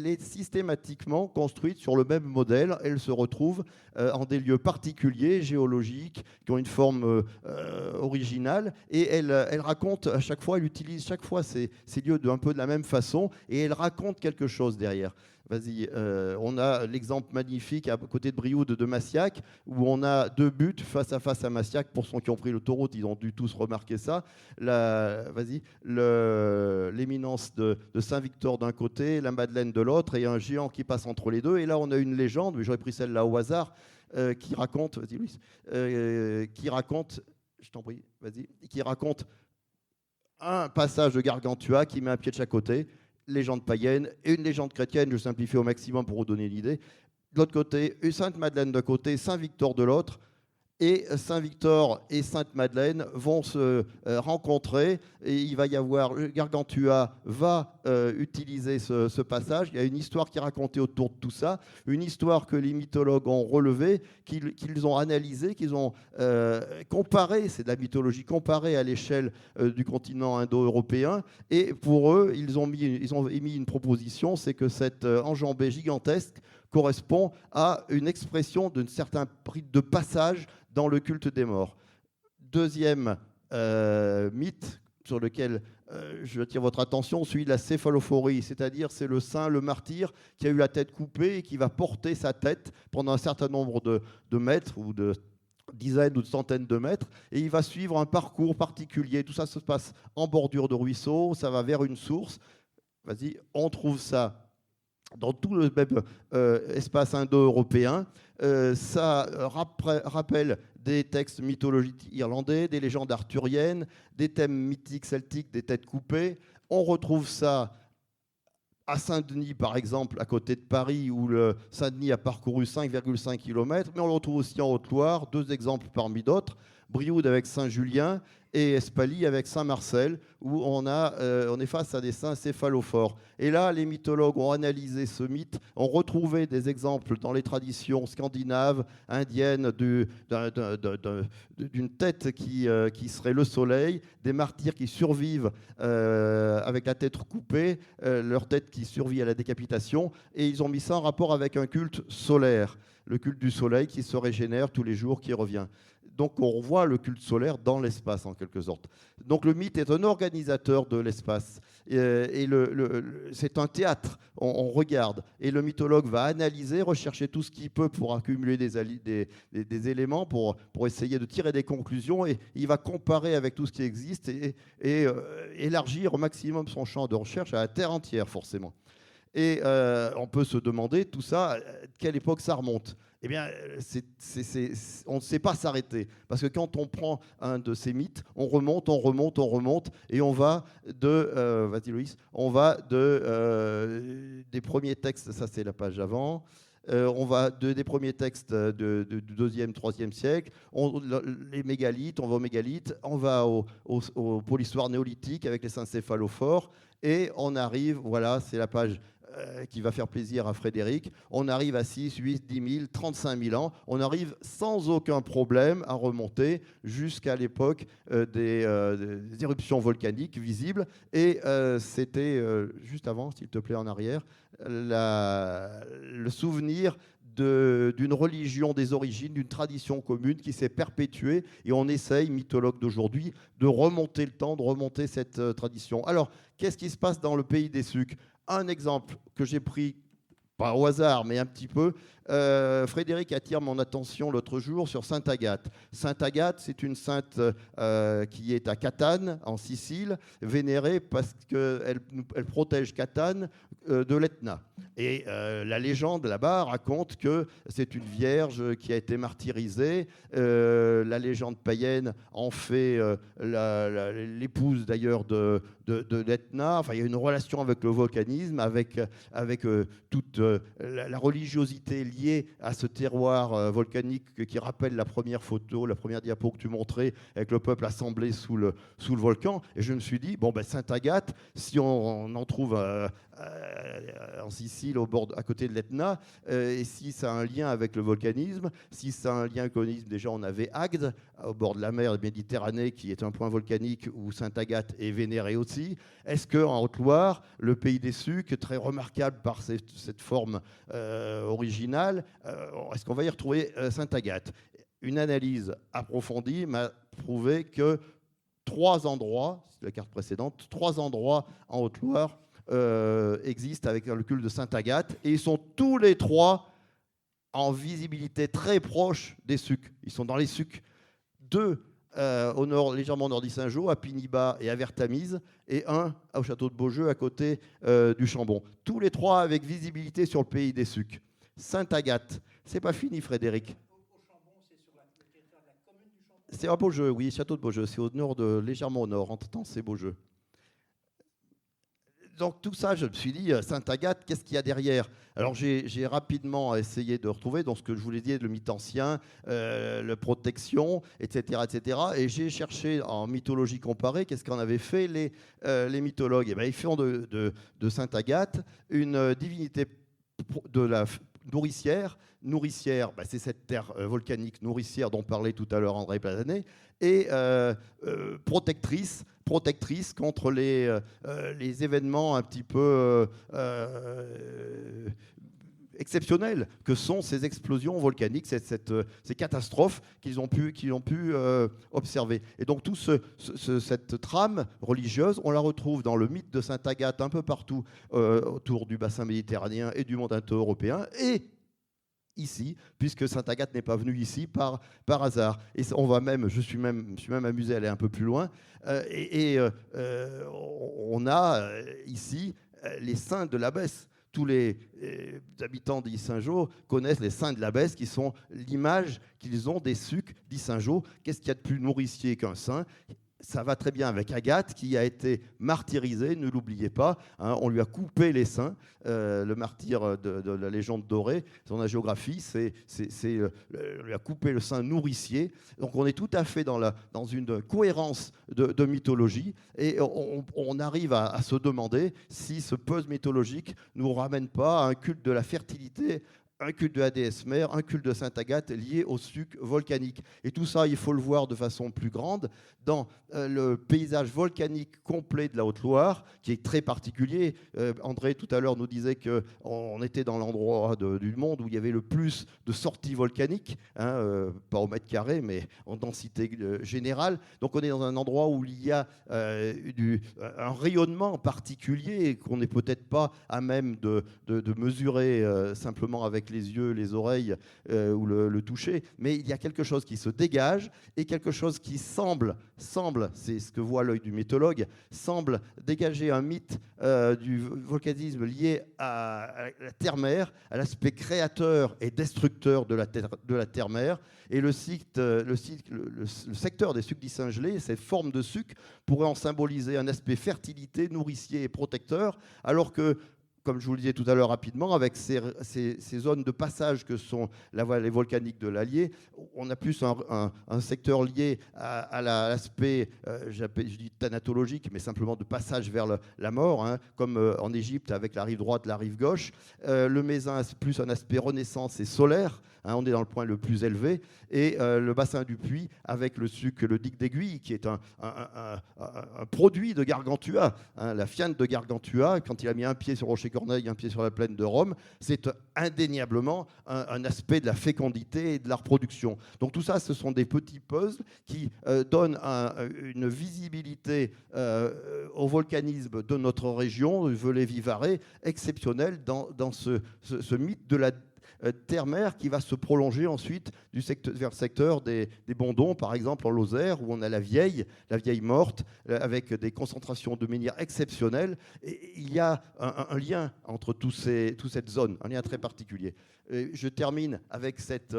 est systématiquement construite sur le même modèle. Elle se retrouve en des lieux particuliers, géologiques, qui ont une forme originale. Et elle raconte à chaque fois, elle utilise chaque fois ces lieux un peu de la même façon, et elle raconte quelque chose derrière. Vas-y, on a l'exemple magnifique à côté de Brioude de Massiac, où on a 2 buttes face à face à Massiac. Pour ceux qui ont pris l'autoroute, ils ont dû tous remarquer ça. L'éminence de Saint-Victor d'un côté, la Madeleine de l'autre, et un géant qui passe entre les deux. Et là, on a une légende, mais j'aurais pris celle-là au hasard, qui raconte, vas-y Louis, qui raconte un passage de Gargantua qui met un pied de chaque côté. Légende païenne et une légende chrétienne, je simplifie au maximum pour vous donner l'idée. De l'autre côté, une Sainte-Madeleine d'un côté, Saint-Victor de l'autre, et Saint-Victor et Sainte-Madeleine vont se rencontrer, et il va y avoir, Gargantua va utiliser ce passage. Il y a une histoire qui est racontée autour de tout ça, une histoire que les mythologues ont relevée, qu'ils ont analysée, qu'ils ont comparée, c'est de la mythologie comparée à l'échelle du continent indo-européen, et pour eux, ils ont émis une proposition, c'est que cette enjambée gigantesque correspond à une expression d'un certain rite de passage dans le culte des morts. Deuxième mythe sur lequel je attire votre attention, celui de la céphalophorie, c'est-à-dire c'est le saint, le martyr, qui a eu la tête coupée et qui va porter sa tête pendant un certain nombre de mètres ou de dizaines ou de centaines de mètres, et il va suivre un parcours particulier. Tout ça se passe en bordure de ruisseau, ça va vers une source. Vas-y, on trouve ça dans tout le même espace indo-européen. Ça rappelle des textes mythologiques irlandais, des légendes arthuriennes, des thèmes mythiques celtiques, des têtes coupées. On retrouve ça à Saint-Denis, par exemple, à côté de Paris, où le Saint-Denis a parcouru 5,5 km, mais on le retrouve aussi en Haute-Loire, 2 exemples parmi d'autres. Brioude avec Saint-Julien et Espaly avec Saint-Marcel, où on est face à des saints céphalophores. Et là, les mythologues ont analysé ce mythe, ont retrouvé des exemples dans les traditions scandinaves, indiennes, d'une tête qui serait le soleil, des martyrs qui survivent avec la tête coupée, leur tête qui survit à la décapitation, et ils ont mis ça en rapport avec un culte solaire, le culte du soleil qui se régénère tous les jours, qui revient. Donc on voit le culte solaire dans l'espace en quelque sorte. Donc le mythe est un organisateur de l'espace. C'est un théâtre, on regarde. Et le mythologue va analyser, rechercher tout ce qu'il peut pour accumuler des éléments, pour essayer de tirer des conclusions. Et il va comparer avec tout ce qui existe et élargir au maximum son champ de recherche à la Terre entière forcément. Et on peut se demander tout ça, à quelle époque ça remonte ? Eh bien, on ne sait pas s'arrêter. Parce que quand on prend un de ces mythes, on remonte, et on va vas-y Loïs, des premiers textes, ça c'est la page avant, on va des premiers textes du 2e, 3e siècle, les mégalithes, on va aux mégalithes, on va au polissoir néolithique avec les saints céphalophores, et on arrive, voilà, c'est la page qui va faire plaisir à Frédéric, on arrive à 6, 8, 10 000, 35 000 ans, on arrive sans aucun problème à remonter jusqu'à l'époque des éruptions volcaniques visibles, et c'était juste avant, s'il te plaît, en arrière, le souvenir d'une religion des origines, d'une tradition commune qui s'est perpétuée, et on essaye, mythologue d'aujourd'hui, de remonter le temps, de remonter cette tradition. Alors, qu'est-ce qui se passe dans le pays des Sucs ? Un exemple que j'ai pris, pas au hasard, mais un petit peu, Frédéric attire mon attention l'autre jour sur Sainte Agathe. Sainte Agathe, c'est une sainte qui est à Catane, en Sicile, vénérée parce qu'elle protège Catane de l'Etna. Et la légende là-bas raconte que c'est une vierge qui a été martyrisée. La légende païenne en fait l'épouse d'ailleurs de l'Etna. Enfin, il y a une relation avec le volcanisme, avec toute la religiosité liée à ce terroir volcanique qui rappelle la première photo, la première diapo que tu montrais, avec le peuple assemblé sous le volcan. Et je me suis dit, bon, ben, Sainte Agathe, si on en trouve en Sicile, à côté de l'Etna, et si ça a un lien avec le volcanisme, si ça a un lien avec le volcanisme, déjà on avait Agde, au bord de la mer Méditerranée, qui est un point volcanique où Sainte Agathe est vénérée aussi. Est-ce qu'en Haute-Loire, le pays des Sucs, très remarquable par cette forme originale, est-ce qu'on va y retrouver Sainte Agathe ? Une analyse approfondie m'a prouvé que 3 endroits, c'est la carte précédente, 3 endroits en Haute-Loire existent avec le culte de Sainte Agathe, et ils sont tous les 3 en visibilité très proche des Sucs. Ils sont dans les Sucs. 2 au nord, légèrement au nord d'Issingeaux, à Piniba et à Vertamise, et 1 au château de Beaujeu, à côté du Chambon. Tous les 3 avec visibilité sur le pays des Sucs. Sainte Agathe, c'est pas fini, Frédéric. Au Chambon, c'est sur le territoire de la commune du Chambon. C'est à Beaujeu, oui, château de Beaujeu. C'est au nord, légèrement au nord. Entre temps, c'est Beaujeu. Donc tout ça, je me suis dit, Sainte Agathe, qu'est-ce qu'il y a derrière ? Alors j'ai rapidement essayé de retrouver dans ce que je vous l'ai dit, le mythe ancien, la protection, etc., etc. Et j'ai cherché en mythologie comparée, qu'est-ce qu'en avaient fait les mythologues ? Et bien, ils font de Sainte Agathe une divinité de la nourricière. Nourricière, ben, c'est cette terre volcanique nourricière dont parlait tout à l'heure André Plazanet, et protectrice contre les événements un petit peu exceptionnels que sont ces explosions volcaniques, ces catastrophes qu'ils ont pu observer. Et donc toute cette trame religieuse, on la retrouve dans le mythe de Sainte Agathe un peu partout autour du bassin méditerranéen et du monde indo-européen, et ici, puisque Sainte Agathe n'est pas venue ici par hasard. Et je suis même amusé à aller un peu plus loin. On a ici les saints de l'abbesse. Tous les habitants d'Issingeaux connaissent les saints de l'abbesse, qui sont l'image qu'ils ont des Sucs d'Issingeaux. Qu'est-ce qu'il y a de plus nourricier qu'un saint ? ça va très bien avec Agathe, qui a été martyrisée, ne l'oubliez pas. Hein, on lui a coupé les seins, le martyr de la légende dorée. Son géographie, lui a coupé le sein nourricier. Donc on est tout à fait dans une cohérence de mythologie. Et on arrive à se demander si ce puzzle mythologique ne nous ramène pas à un culte de la fertilité, un culte de la déesse mère, un culte de Sainte Agathe lié au suc volcanique. Et tout ça, il faut le voir de façon plus grande dans le paysage volcanique complet de la Haute-Loire, qui est très particulier. André, tout à l'heure, nous disait qu'on était dans l'endroit du monde où il y avait le plus de sorties volcaniques, hein, pas au mètre carré, mais en densité générale. Donc on est dans un endroit où il y a un rayonnement particulier qu'on n'est peut-être pas à même de mesurer simplement avec les yeux, les oreilles ou le toucher, mais il y a quelque chose qui se dégage et quelque chose qui semble, c'est ce que voit l'œil du mythologue, semble dégager un mythe du volcanisme lié à la terre-mère, à l'aspect créateur et destructeur de la terre-mère. Et le secteur des sucs d'Issingelé, cette forme de suc, pourrait en symboliser un aspect fertilité, nourricier et protecteur, alors que, comme je vous le disais tout à l'heure rapidement, avec ces zones de passage que sont la vallée volcanique de l'Allier, on a plus un secteur lié à l'aspect, je dis thanatologique, mais simplement de passage vers la mort, hein, comme en Égypte avec la rive droite, la rive gauche. Le Mézin a plus un aspect renaissance et solaire. Hein, on est dans le point le plus élevé. Et le bassin du Puy avec le suc, le digue d'Aiguille, qui est un produit de Gargantua. Hein, la fiane de Gargantua, quand il a mis un pied sur Rocher-Corneille, un pied sur la plaine de Rome, c'est indéniablement un aspect de la fécondité et de la reproduction. Donc tout ça, ce sont des petits puzzles qui donnent une visibilité au volcanisme de notre région, Velay-Vivarais, exceptionnel dans ce mythe de la terre-mer qui va se prolonger ensuite vers le secteur des Bondons, par exemple en Lozère, où on a la vieille morte, avec des concentrations de menhirs exceptionnelles. Et il y a un lien entre toute cette zone, un lien très particulier. Et je termine avec cette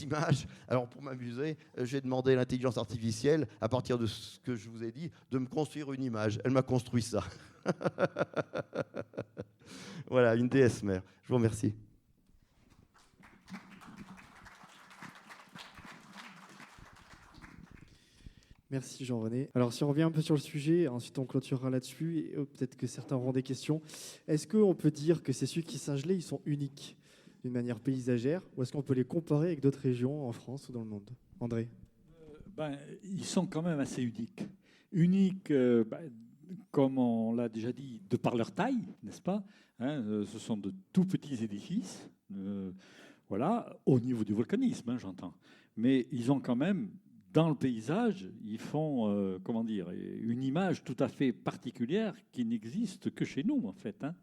image. Alors pour m'amuser, j'ai demandé à l'intelligence artificielle, à partir de ce que je vous ai dit, de me construire une image. Elle m'a construit ça. Voilà, une déesse mère. Je vous remercie. Merci Jean-René. Alors si on revient un peu sur le sujet, ensuite on clôturera là-dessus, et peut-être que certains auront des questions. Est-ce qu'on peut dire que ces sucs Issingelé, ils sont uniques d'une manière paysagère, ou est-ce qu'on peut les comparer avec d'autres régions en France ou dans le monde? André? Ils sont quand même assez uniques. Uniques, comme on l'a déjà dit, de par leur taille, n'est-ce pas, hein, ce sont de tout petits édifices, voilà, au niveau du volcanisme, hein, j'entends. Mais ils ont quand même... Dans le paysage, ils font, une image tout à fait particulière qui n'existe que chez nous, en fait, hein,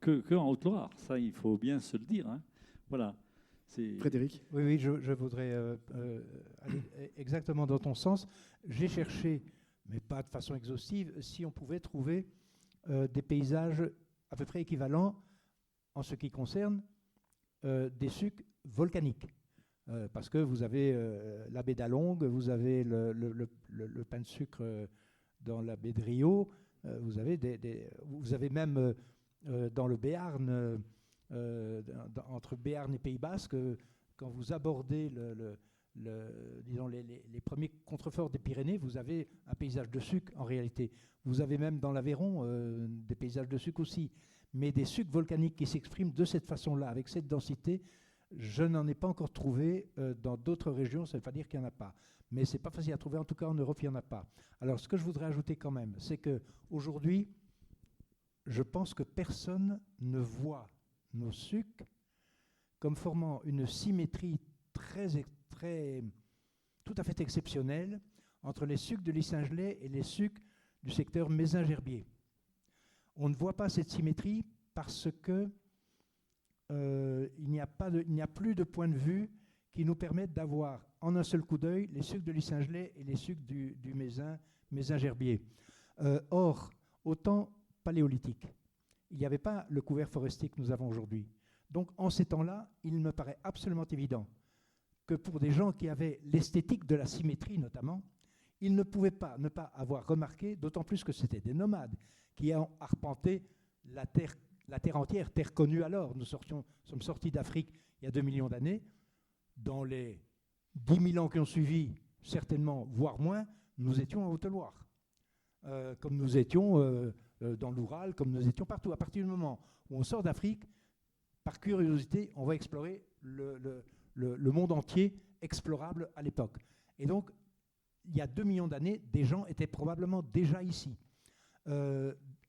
que en Haute-Loire. Ça, il faut bien se le dire. Hein. Voilà. Frédéric? Oui, je voudrais aller exactement dans ton sens. J'ai cherché, mais pas de façon exhaustive, si on pouvait trouver des paysages à peu près équivalents en ce qui concerne des sucs volcaniques. Parce que vous avez la baie d'Alongue, vous avez le pain de sucre dans la baie de Rio, vous avez même dans le Béarn, entre Béarn et Pays Basque, quand vous abordez disons les premiers contreforts des Pyrénées, vous avez un paysage de suc en réalité. Vous avez même dans l'Aveyron des paysages de suc aussi, mais des sucs volcaniques qui s'expriment de cette façon-là, avec cette densité. Je n'en ai pas encore trouvé dans d'autres régions, ça ne veut pas dire qu'il n'y en a pas. Mais ce n'est pas facile à trouver, en tout cas en Europe, il n'y en a pas. Alors ce que je voudrais ajouter quand même, c'est qu'aujourd'hui, je pense que personne ne voit nos sucs comme formant une symétrie tout à fait exceptionnelle entre les sucs de l'Issingelé et les sucs du secteur Mézin-Gerbier. On ne voit pas cette symétrie parce que il n'y a plus de point de vue qui nous permettent d'avoir en un seul coup d'œil les sucs de l'Issingelé et les sucs du Mézin-Gerbier. Or, au temps paléolithique, il n'y avait pas le couvert forestier que nous avons aujourd'hui. Donc, en ces temps-là, il me paraît absolument évident que pour des gens qui avaient l'esthétique de la symétrie notamment, ils ne pouvaient pas ne pas avoir remarqué, d'autant plus que c'était des nomades qui ont arpenté la terre entière, terre connue alors. Nous sommes sortis d'Afrique il y a 2 millions d'années. Dans les 10 000 ans qui ont suivi, certainement, voire moins, nous étions en Haute-Loire. Comme nous étions dans l'Oural, comme nous étions partout. À partir du moment où on sort d'Afrique, par curiosité, on va explorer le monde entier explorable à l'époque. Et donc, il y a 2 millions d'années, des gens étaient probablement déjà ici,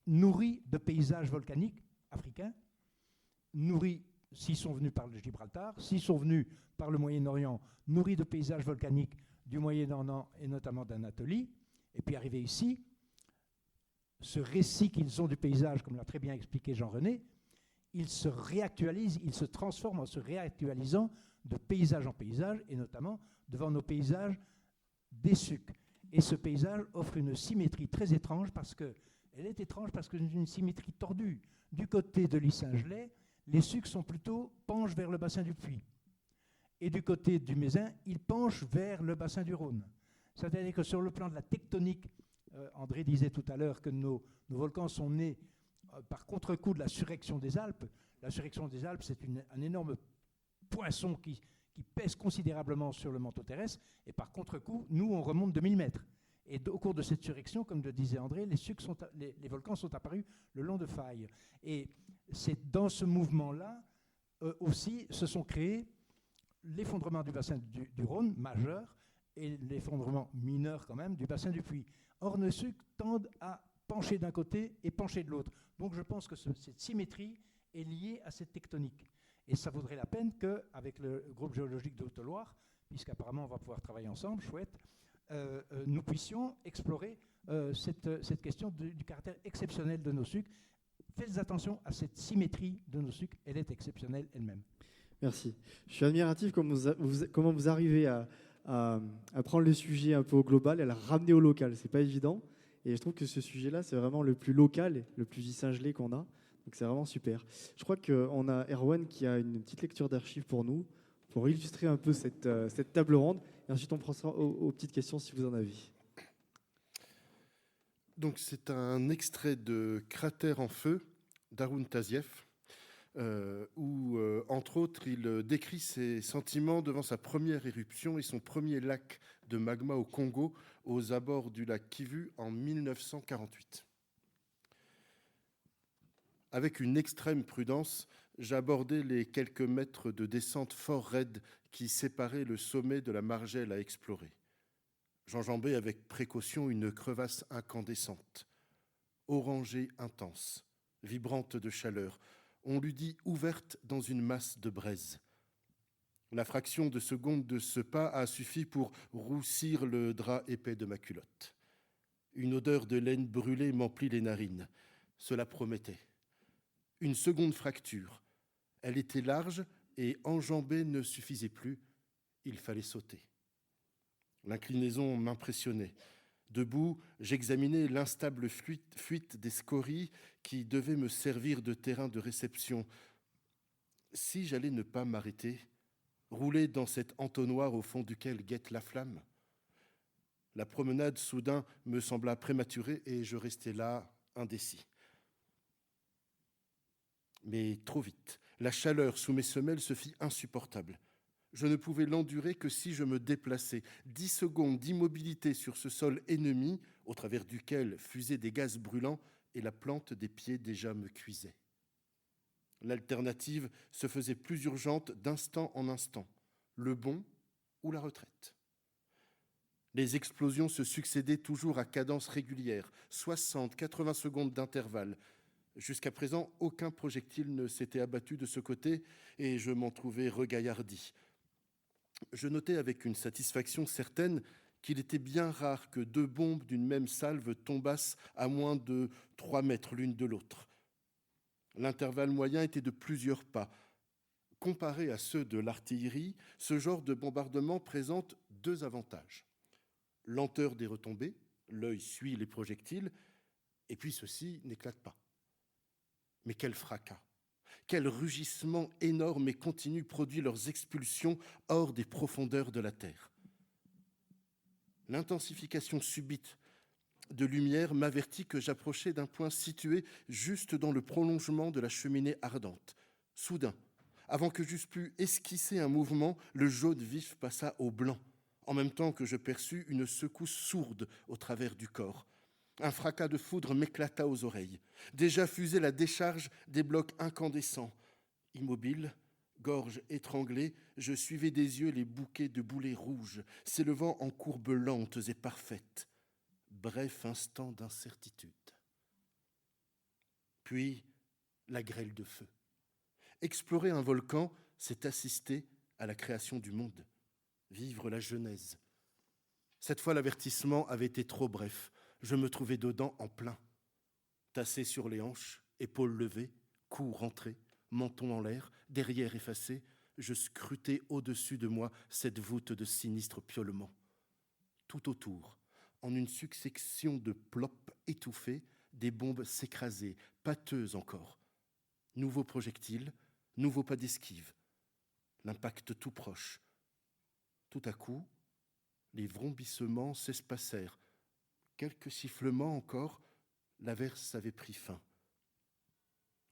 nourris de paysages volcaniques africains, nourris, s'ils sont venus par le Gibraltar, s'ils sont venus par le Moyen-Orient, nourris de paysages volcaniques du Moyen-Orient et notamment d'Anatolie, et puis arrivés ici, ce récit qu'ils ont du paysage, comme l'a très bien expliqué Jean-René, il se réactualise, il se transforme en se réactualisant de paysage en paysage, et notamment devant nos paysages des sucs. Et ce paysage offre une symétrie très étrange, parce que c'est une symétrie tordue. Du côté de l'Issingelet, les sucs penchent vers le bassin du Puy. Et du côté du Mézin, ils penchent vers le bassin du Rhône. C'est-à-dire que sur le plan de la tectonique, André disait tout à l'heure que nos volcans sont nés par contre-coup de la surréaction des Alpes. La surréaction des Alpes, c'est un énorme poinçon qui pèse considérablement sur le manteau terrestre, et par contre-coup, nous, on remonte de 1000 mètres. Et au cours de cette surréaction, comme le disait André, les volcans sont apparus le long de failles. Et c'est dans ce mouvement-là aussi se sont créés l'effondrement du bassin du Rhône, majeur, et l'effondrement mineur quand même du bassin du Puy. Or, nos sucs tendent à pencher d'un côté et pencher de l'autre. Donc je pense que cette symétrie est liée à cette tectonique. Et ça vaudrait la peine qu'avec le groupe géologique de Haute-Loire, puisqu'apparemment on va pouvoir travailler ensemble, chouette, nous puissions explorer cette question du caractère exceptionnel de nos sucs. Faites attention à cette symétrie de nos sucs, elle est exceptionnelle elle-même. Merci. Je suis admiratif comment vous arrivez à prendre le sujet un peu au global et à le ramener au local. C'est pas évident. Et je trouve que ce sujet-là, c'est vraiment le plus local, le plus issingelé qu'on a. Donc c'est vraiment super. Je crois qu'on a Erwan qui a une petite lecture d'archives pour nous, pour illustrer un peu cette table ronde. Et ensuite, on passera aux petites questions si vous en avez. Donc c'est un extrait de Cratère en feu d'Haroun Tazieff, où, entre autres, il décrit ses sentiments devant sa première éruption et son premier lac de magma au Congo, aux abords du lac Kivu en 1948. Avec une extrême prudence, j'abordais les quelques mètres de descente fort raide qui séparaient le sommet de la margelle à explorer. J'enjambais avec précaution une crevasse incandescente, orangée intense, vibrante de chaleur, on l'eût dit ouverte dans une masse de braise. La fraction de seconde de ce pas a suffi pour roussir le drap épais de ma culotte. Une odeur de laine brûlée m'emplit les narines. Cela promettait. Une seconde fracture. Elle était large et enjamber ne suffisait plus. Il fallait sauter. L'inclinaison m'impressionnait. Debout, j'examinais l'instable fuite des scories qui devaient me servir de terrain de réception. Si j'allais ne pas m'arrêter, rouler dans cet entonnoir au fond duquel guette la flamme. La promenade, soudain, me sembla prématurée et je restais là, indécis. Mais trop vite, la chaleur sous mes semelles se fit insupportable. Je ne pouvais l'endurer que si je me déplaçais. 10 secondes d'immobilité sur ce sol ennemi, au travers duquel fusaient des gaz brûlants, et la plante des pieds déjà me cuisait. L'alternative se faisait plus urgente d'instant en instant, le bond ou la retraite. Les explosions se succédaient toujours à cadence régulière, 60-80 secondes d'intervalle. Jusqu'à présent, aucun projectile ne s'était abattu de ce côté et je m'en trouvais regaillardi. Je notais avec une satisfaction certaine qu'il était bien rare que 2 bombes d'une même salve tombassent à moins de 3 mètres l'une de l'autre. L'intervalle moyen était de plusieurs pas. Comparé à ceux de l'artillerie, ce genre de bombardement présente 2 avantages. Lenteur des retombées, l'œil suit les projectiles, et puis ceux-ci n'éclatent pas. Mais quel fracas! Quel rugissement énorme et continu produit leurs expulsions hors des profondeurs de la terre. L'intensification subite de lumière m'avertit que j'approchais d'un point situé juste dans le prolongement de la cheminée ardente. Soudain, avant que j'eusse pu esquisser un mouvement, le jaune vif passa au blanc, en même temps que je perçus une secousse sourde au travers du corps. Un fracas de foudre m'éclata aux oreilles. Déjà fusait la décharge des blocs incandescents. Immobile, gorge étranglée, je suivais des yeux les bouquets de boulets rouges, s'élevant en courbes lentes et parfaites. Bref instant d'incertitude. Puis, la grêle de feu. Explorer un volcan, c'est assister à la création du monde, vivre la genèse. Cette fois, l'avertissement avait été trop bref. Je me trouvais dedans en plein. Tassé sur les hanches, épaules levées, cou rentré, menton en l'air, derrière effacé, je scrutais au-dessus de moi cette voûte de sinistres piaulements. Tout autour, en une succession de plops étouffés, des bombes s'écrasaient, pâteuses encore. Nouveaux projectiles, nouveau pas d'esquive. L'impact tout proche. Tout à coup, les vrombissements s'espacèrent. Quelques sifflements encore, l'averse avait pris fin.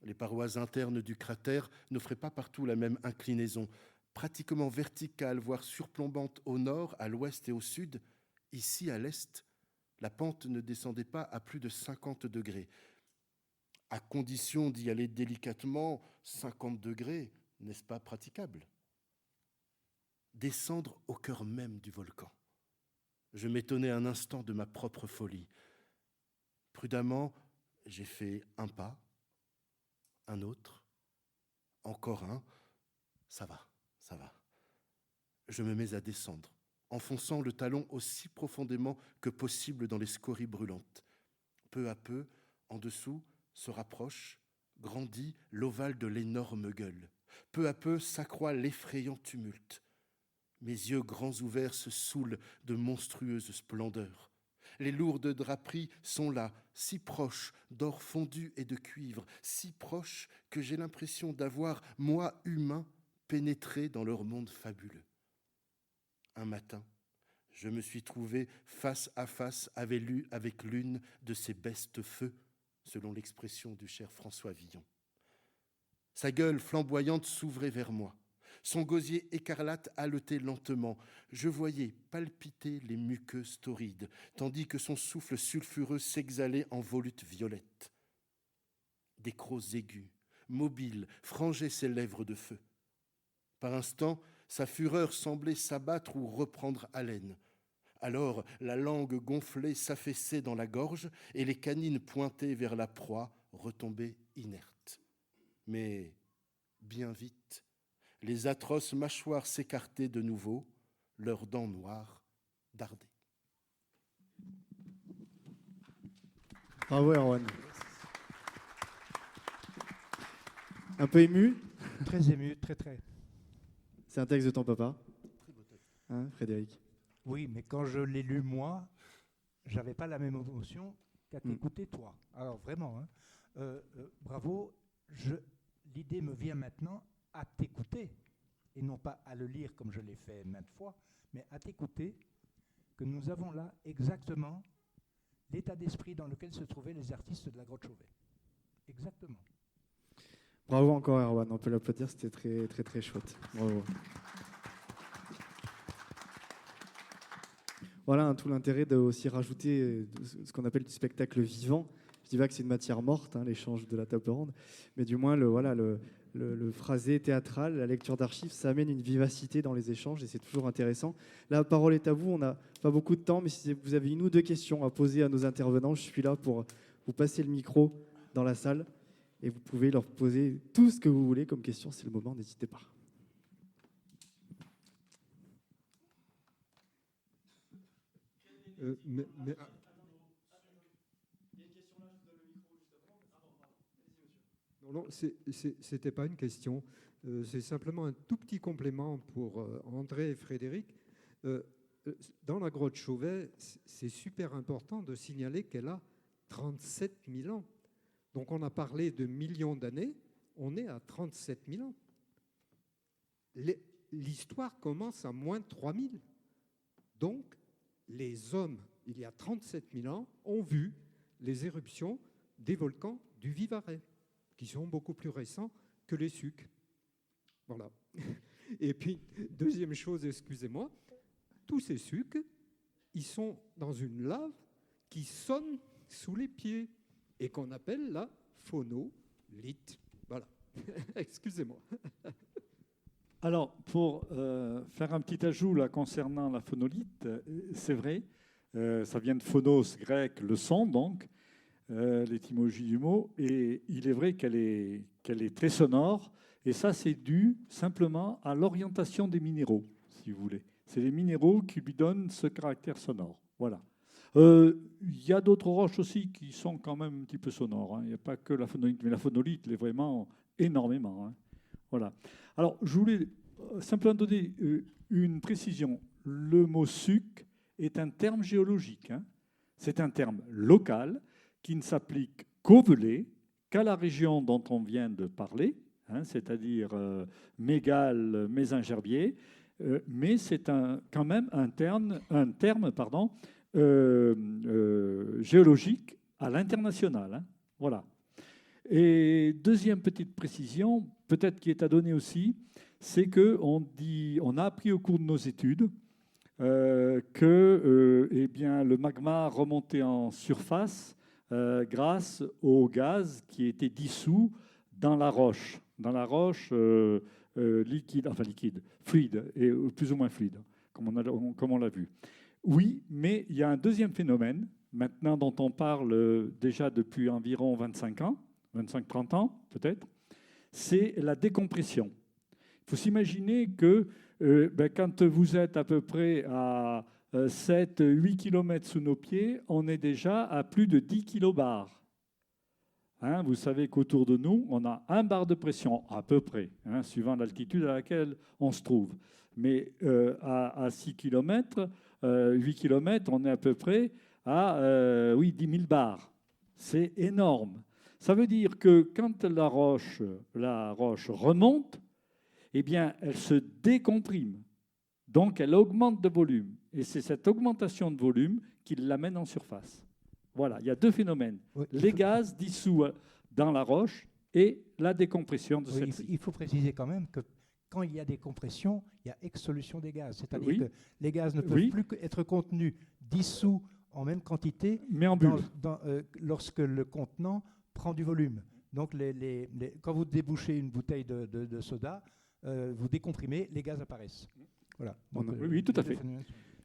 Les parois internes du cratère n'offraient pas partout la même inclinaison. Pratiquement verticale, voire surplombante au nord, à l'ouest et au sud, ici à l'est, la pente ne descendait pas à plus de 50 degrés. À condition d'y aller délicatement, 50 degrés, n'est-ce pas praticable? Descendre au cœur même du volcan. Je m'étonnais un instant de ma propre folie. Prudemment, j'ai fait un pas, un autre, encore un. Ça va, ça va. Je me mets à descendre, enfonçant le talon aussi profondément que possible dans les scories brûlantes. Peu à peu, en dessous, se rapproche, grandit l'ovale de l'énorme gueule. Peu à peu s'accroît l'effrayant tumulte. Mes yeux grands ouverts se saoulent de monstrueuses splendeurs. Les lourdes draperies sont là, si proches, d'or fondu et de cuivre, si proches que j'ai l'impression d'avoir, moi humain, pénétré dans leur monde fabuleux. Un matin, je me suis trouvé face à face avec l'une de ces bestes feux, selon l'expression du cher François Villon. Sa gueule flamboyante s'ouvrait vers moi. Son gosier écarlate haletait lentement. Je voyais palpiter les muqueuses torrides, tandis que son souffle sulfureux s'exhalait en volutes violettes. Des crocs aigus, mobiles, frangeaient ses lèvres de feu. Par instants, sa fureur semblait s'abattre ou reprendre haleine. Alors, la langue gonflée s'affaissait dans la gorge et les canines pointées vers la proie retombaient inertes. Mais, bien vite, les atroces mâchoires s'écartaient de nouveau, leurs dents noires dardaient. Bravo Erwan. Un peu ému? Très ému, très très. C'est un texte de ton papa, hein, Frédéric? Oui, mais quand je l'ai lu moi, j'avais pas la même émotion qu'à t'écouter toi. Alors vraiment, hein, bravo. L'idée me vient maintenant à t'écouter, et non pas à le lire comme je l'ai fait maintes fois, mais à t'écouter, que nous avons là exactement l'état d'esprit dans lequel se trouvaient les artistes de la Grotte Chauvet. Exactement. Bravo encore Erwan, on peut l'applaudir, c'était très très très chouette. Bravo. Voilà tout l'intérêt de aussi rajouter ce qu'on appelle du spectacle vivant. Je dis pas que c'est une matière morte, hein, l'échange de la table ronde, mais du moins le phrasé théâtral, la lecture d'archives, ça amène une vivacité dans les échanges et c'est toujours intéressant. La parole est à vous, on n'a pas beaucoup de temps, mais si vous avez une ou deux questions à poser à nos intervenants, je suis là pour vous passer le micro dans la salle et vous pouvez leur poser tout ce que vous voulez comme question, c'est le moment, n'hésitez pas. Non, c'était pas une question. C'est simplement un tout petit complément pour André et Frédéric. Dans la grotte Chauvet, c'est super important de signaler qu'elle a 37 000 ans. Donc on a parlé de millions d'années, on est à 37 000 ans. L'histoire commence à moins de 3 000. Donc les hommes, il y a 37 000 ans, ont vu les éruptions des volcans du Vivarais, qui sont beaucoup plus récents que les Sucs. Voilà. Et puis, deuxième chose, excusez-moi, tous ces Sucs, ils sont dans une lave qui sonne sous les pieds et qu'on appelle la phonolite. Voilà. Excusez-moi. Alors, pour faire un petit ajout là, concernant la phonolite, c'est vrai, ça vient de phonos grec, le son, donc, l'étymologie du mot, et il est vrai qu'elle est très sonore, et ça, c'est dû simplement à l'orientation des minéraux, si vous voulez. C'est les minéraux qui lui donnent ce caractère sonore. Voilà. Il y a d'autres roches aussi qui sont quand même un petit peu sonores. Hein. Il n'y a pas que la phonolite, mais la phonolite l'est vraiment énormément. Hein. Voilà. Alors, je voulais simplement donner une précision. Le mot suc est un terme géologique. Hein. C'est un terme local qui ne s'applique qu'au Velay, qu'à la région dont on vient de parler, hein, c'est-à-dire Mégale, Mézin-Gerbier, mais c'est quand même un terme géologique à l'international. Hein. Voilà. Et deuxième petite précision, peut-être qui est à donner aussi, c'est qu'on a appris au cours de nos études que eh bien, le magma remontait en surface grâce au gaz qui était dissous dans la roche liquide, fluide, et plus ou moins fluide, comme on l'a vu. Oui, mais il y a un deuxième phénomène, maintenant dont on parle déjà depuis environ 25 ans, 25-30 ans peut-être, c'est la décompression. Il faut s'imaginer que quand vous êtes à peu près à 7-8 km sous nos pieds, on est déjà à plus de 10 kilobars. Hein, vous savez qu'autour de nous, on a un bar de pression, à peu près, hein, suivant l'altitude à laquelle on se trouve. Mais à 6 km, 8 km, on est à peu près à 10 000 bars. C'est énorme. Ça veut dire que quand la roche remonte, eh bien, elle se décomprime. Donc, elle augmente de volume. Et c'est cette augmentation de volume qui l'amène en surface. Voilà, il y a deux phénomènes. Oui, les gaz dissous dans la roche et la décompression de celle-ci. Il faut préciser quand même que quand il y a décompression, il y a exsolution des gaz. C'est-à-dire que les gaz ne peuvent plus être contenus, dissous en même quantité, mais en bulle. Lorsque le contenant prend du volume. Donc, quand vous débouchez une bouteille de soda, vous décomprimez, les gaz apparaissent. Voilà. Donc, oui, tout à fait.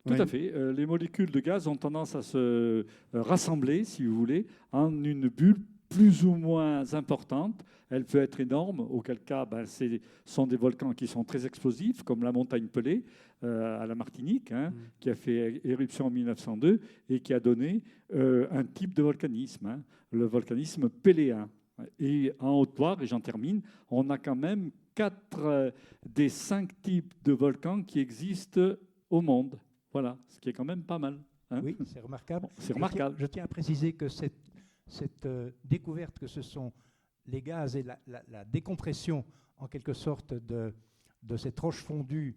Tout à fait. Les molécules de gaz ont tendance à se rassembler, si vous voulez, en une bulle plus ou moins importante. Elle peut être énorme, auquel cas, ce sont des volcans qui sont très explosifs, comme la montagne Pelée à la Martinique, hein, qui a fait éruption en 1902 et qui a donné un type de volcanisme, hein, le volcanisme péléen. Et en Haute-Loire, et j'en termine, on a quand même 4 des 5 types de volcans qui existent au monde. Voilà, ce qui est quand même pas mal. Hein. Oui, c'est remarquable. C'est remarquable. Je tiens à préciser que cette découverte que ce sont les gaz et la décompression, en quelque sorte, de cette roche fondue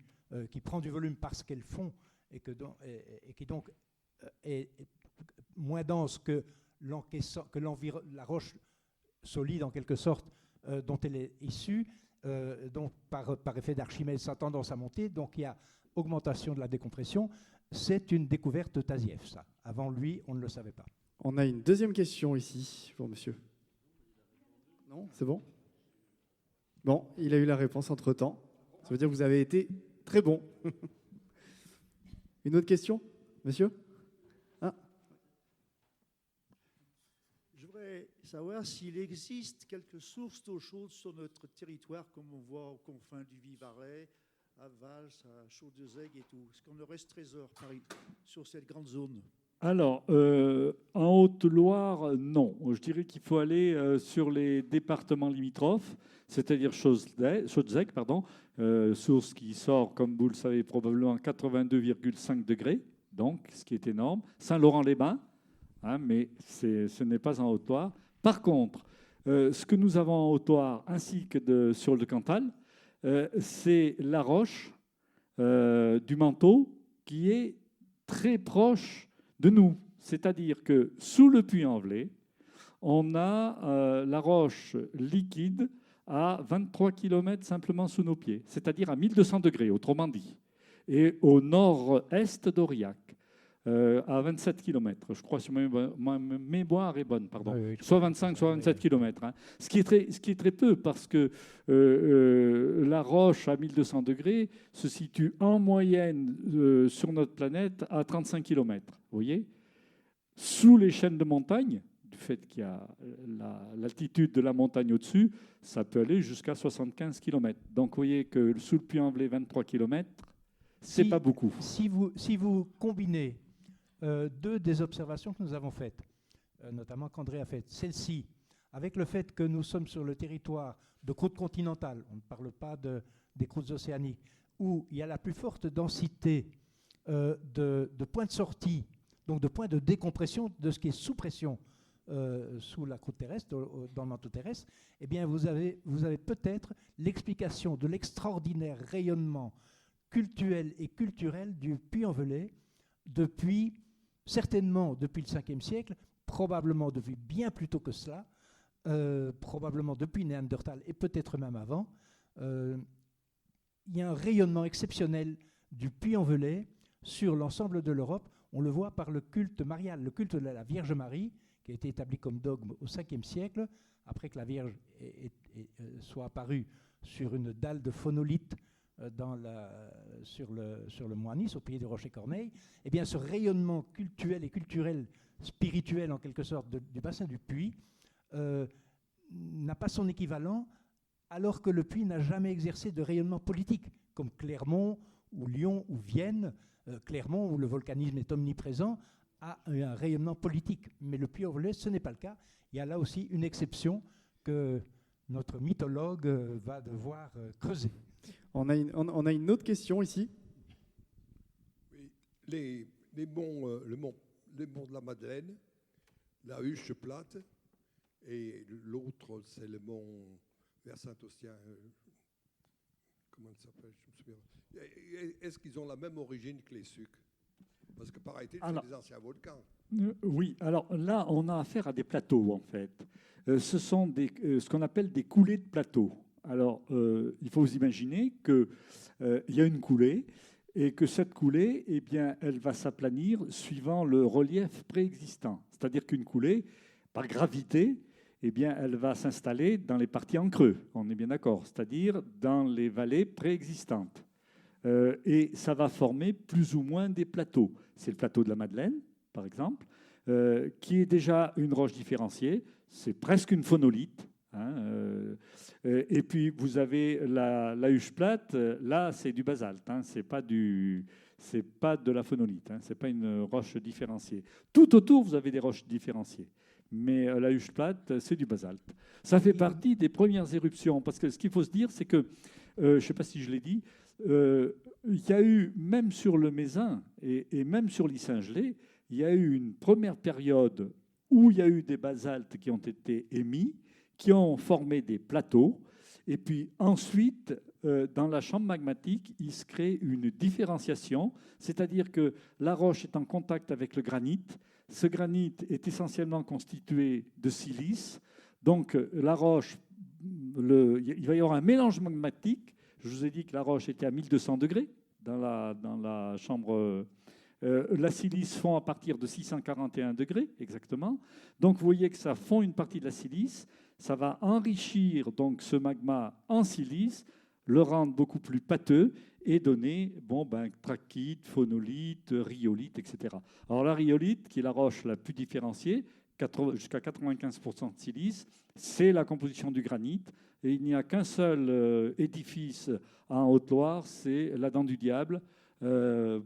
qui prend du volume parce qu'elle fond et qui donc est moins dense que la roche solide, en quelque sorte, dont elle est issue, donc par effet d'Archimède, ça a tendance à monter. Donc il y a augmentation de la décompression. C'est une découverte Tazieff, ça. Avant lui, on ne le savait pas. On a une deuxième question ici pour monsieur. Non, c'est bon? Bon, il a eu la réponse entre-temps. Ça veut dire que vous avez été très bon. Une autre question, monsieur? Je voudrais savoir s'il existe quelques sources d'eau chaude sur notre territoire, comme on voit aux confins du Vivarais, à Vals, à Chaudes-Aigues et tout. Est-ce qu'on aurait ce trésor, Paris, sur cette grande zone? Alors, en Haute-Loire, non. Je dirais qu'il faut aller sur les départements limitrophes, c'est-à-dire Chaudes-Aigues, source qui sort, comme vous le savez, probablement 82,5 degrés, donc, ce qui est énorme. Saint-Laurent-les-Bains, hein, mais ce n'est pas en Haute-Loire. Par contre, ce que nous avons en Haute-Loire, ainsi que sur le Cantal, c'est la roche du manteau qui est très proche de nous. C'est-à-dire que sous le Puy-en-Velay, on a la roche liquide à 23 km simplement sous nos pieds, c'est-à-dire à 1200 degrés, autrement dit. Et au nord-est d'Aurillac, à 27 km, je crois, si ma mémoire est bonne, pardon. Oui, soit 25, soit 27 km. Hein. Ce qui est très peu, parce que la roche à 1200 degrés se situe en moyenne sur notre planète à 35 km. Vous voyez ? Sous les chaînes de montagne, du fait qu'il y a l'altitude de la montagne au-dessus, ça peut aller jusqu'à 75 km. Donc vous voyez que sous le Puy-en-Velay, 23 km, c'est pas beaucoup. Si vous combinez deux des observations que nous avons faites, notamment qu'André a faites, celle-ci, avec le fait que nous sommes sur le territoire de croûte continentale, on ne parle pas des croûtes océaniques, où il y a la plus forte densité de points de sortie, donc de points de décompression de ce qui est sous pression sous la croûte terrestre, dans le manteau terrestre, eh bien vous avez peut-être l'explication de l'extraordinaire rayonnement cultuel et culturel du Puy-en-Velay certainement depuis le 5e siècle, probablement depuis bien plus tôt que cela, probablement depuis Néandertal et peut-être même avant. Il y a un rayonnement exceptionnel du Puy-en-Velay sur l'ensemble de l'Europe. On le voit par le culte marial, le culte de la Vierge Marie, qui a été établi comme dogme au 5e siècle, après que la Vierge soit apparue sur une dalle de phonolite sur le Mont Anis, au pied des Rochers-Corneilles. Eh bien, ce rayonnement cultuel et culturel, spirituel en quelque sorte, du bassin du Puy n'a pas son équivalent, alors que le Puy n'a jamais exercé de rayonnement politique, comme Clermont ou Lyon ou Vienne. Clermont, où le volcanisme est omniprésent, a un rayonnement politique. Mais le Puy-en-Velay, ce n'est pas le cas. Il y a là aussi une exception que notre mythologue va devoir creuser. On a une autre question ici. Oui, les monts de la Madeleine, la Huche plate, et l'autre, c'est le mont vers Saint-Oustien. Comment ça s'appelle? Je me souviens. Est-ce qu'ils ont la même origine que les sucs? Parce que par été, c'est des anciens volcans. Oui, alors là, on a affaire à des plateaux, en fait. Ce sont ce qu'on appelle des coulées de plateaux. Alors, il faut vous imaginer qu'il y a une coulée et que cette coulée, eh bien, elle va s'aplanir suivant le relief préexistant. C'est-à-dire qu'une coulée, par gravité, eh bien, elle va s'installer dans les parties en creux, on est bien d'accord, c'est-à-dire dans les vallées préexistantes. Et ça va former plus ou moins des plateaux. C'est le plateau de la Madeleine, par exemple, qui est déjà une roche différenciée, c'est presque une phonolite. Hein, et puis vous avez la Huche plate, là c'est du basalte, hein, c'est pas de la phonolite, hein, c'est pas une roche différenciée. Tout autour vous avez des roches différenciées, mais la Huche plate c'est du basalte. Ça fait partie des premières éruptions, parce que ce qu'il faut se dire c'est que, je ne sais pas si je l'ai dit, il y a eu, même sur le Mézin et même sur l'Issingelais, il y a eu une première période où il y a eu des basaltes qui ont été émis, qui ont formé des plateaux. Et puis ensuite, dans la chambre magmatique, il se crée une différenciation, c'est-à-dire que la roche est en contact avec le granit. Ce granit est essentiellement constitué de silice. Donc la roche, il va y avoir un mélange magmatique. Je vous ai dit que la roche était à 1200 degrés dans la chambre. La silice fond à partir de 641 degrés, exactement. Donc vous voyez que ça fond une partie de la silice. Ça va enrichir donc ce magma en silice, le rendre beaucoup plus pâteux et donner trachyte, phonolite, rhyolite, etc. Alors la rhyolite, qui est la roche la plus différenciée, jusqu'à 95% de silice, c'est la composition du granit. Et il n'y a qu'un seul édifice en Haute-Loire, c'est la Dent du Diable,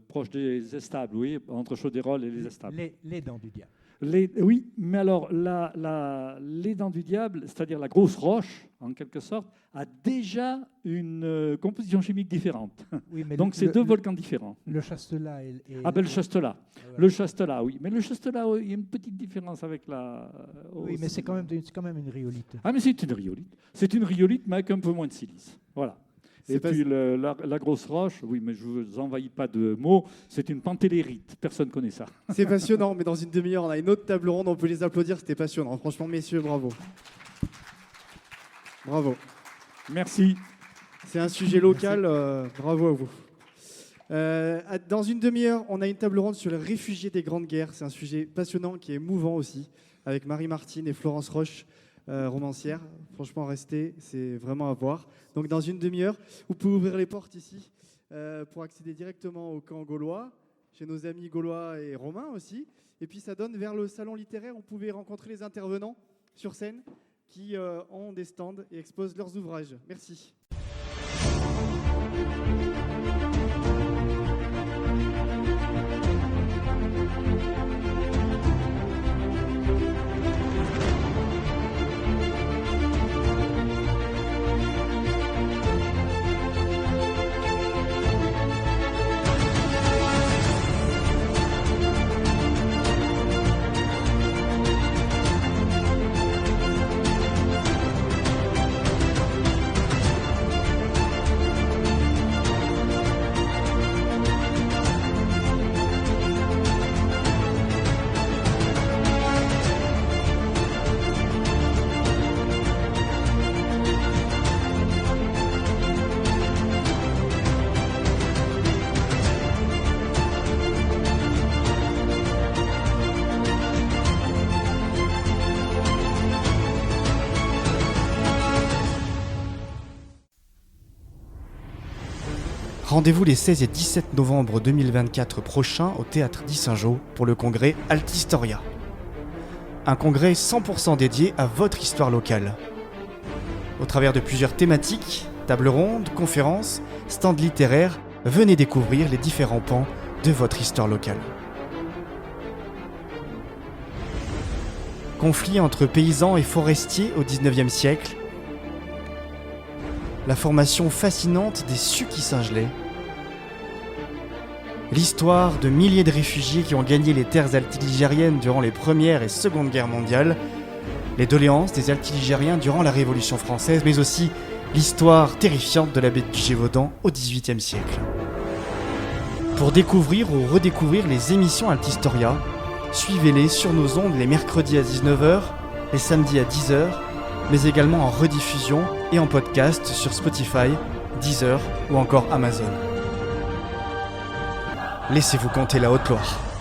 proche des Estables, oui, entre Chauderolles et les Estables. Les Dents du Diable. Oui, mais alors les Dents du Diable, c'est-à-dire la grosse roche, en quelque sorte, a déjà une composition chimique différente. Oui, mais donc c'est deux volcans différents. Le Chastelat le Chastelat. Ouais. Le Chastelat, oui. Mais le Chastelat, il y a une petite différence avec la... Oui, mais c'est quand même une rhyolite. Ah, mais c'est une rhyolite. C'est une rhyolite, mais avec un peu moins de silice. Voilà. Et puis la grosse roche, oui, mais je ne vous envahis pas de mots, c'est une pantélérite. Personne ne connaît ça. C'est passionnant, mais dans une demi-heure, on a une autre table ronde, on peut les applaudir, c'était passionnant. Franchement, messieurs, bravo. Bravo. Merci. C'est un sujet local, bravo à vous. Dans une demi-heure, on a une table ronde sur les réfugiés des grandes guerres. C'est un sujet passionnant qui est émouvant aussi, avec Marie-Martine et Florence Roche, romancière. Franchement, restez, c'est vraiment à voir. Donc dans une demi-heure, vous pouvez ouvrir les portes ici pour accéder directement au camp gaulois, chez nos amis gaulois et romains aussi. Et puis ça donne vers le salon littéraire, vous pouvez rencontrer les intervenants sur scène qui ont des stands et exposent leurs ouvrages. Merci. Rendez-vous les 16 et 17 novembre 2024 prochains au Théâtre d'Yssingeaux pour le congrès Altistoria. Un congrès 100% dédié à votre histoire locale. Au travers de plusieurs thématiques, tables rondes, conférences, stands littéraires, venez découvrir les différents pans de votre histoire locale. Conflit entre paysans et forestiers au XIXe siècle, la formation fascinante des Suquis-Saint-Gelais, l'histoire de milliers de réfugiés qui ont gagné les terres altiligériennes durant les Premières et Secondes Guerres mondiales, les doléances des altiligériens durant la Révolution française, mais aussi l'histoire terrifiante de la baie du Gévaudan au XVIIIe siècle. Pour découvrir ou redécouvrir les émissions Altistoria, suivez-les sur nos ondes les mercredis à 19h, les samedis à 10h, mais également en rediffusion et en podcast sur Spotify, Deezer ou encore Amazon. Laissez-vous compter la Haute-Loire.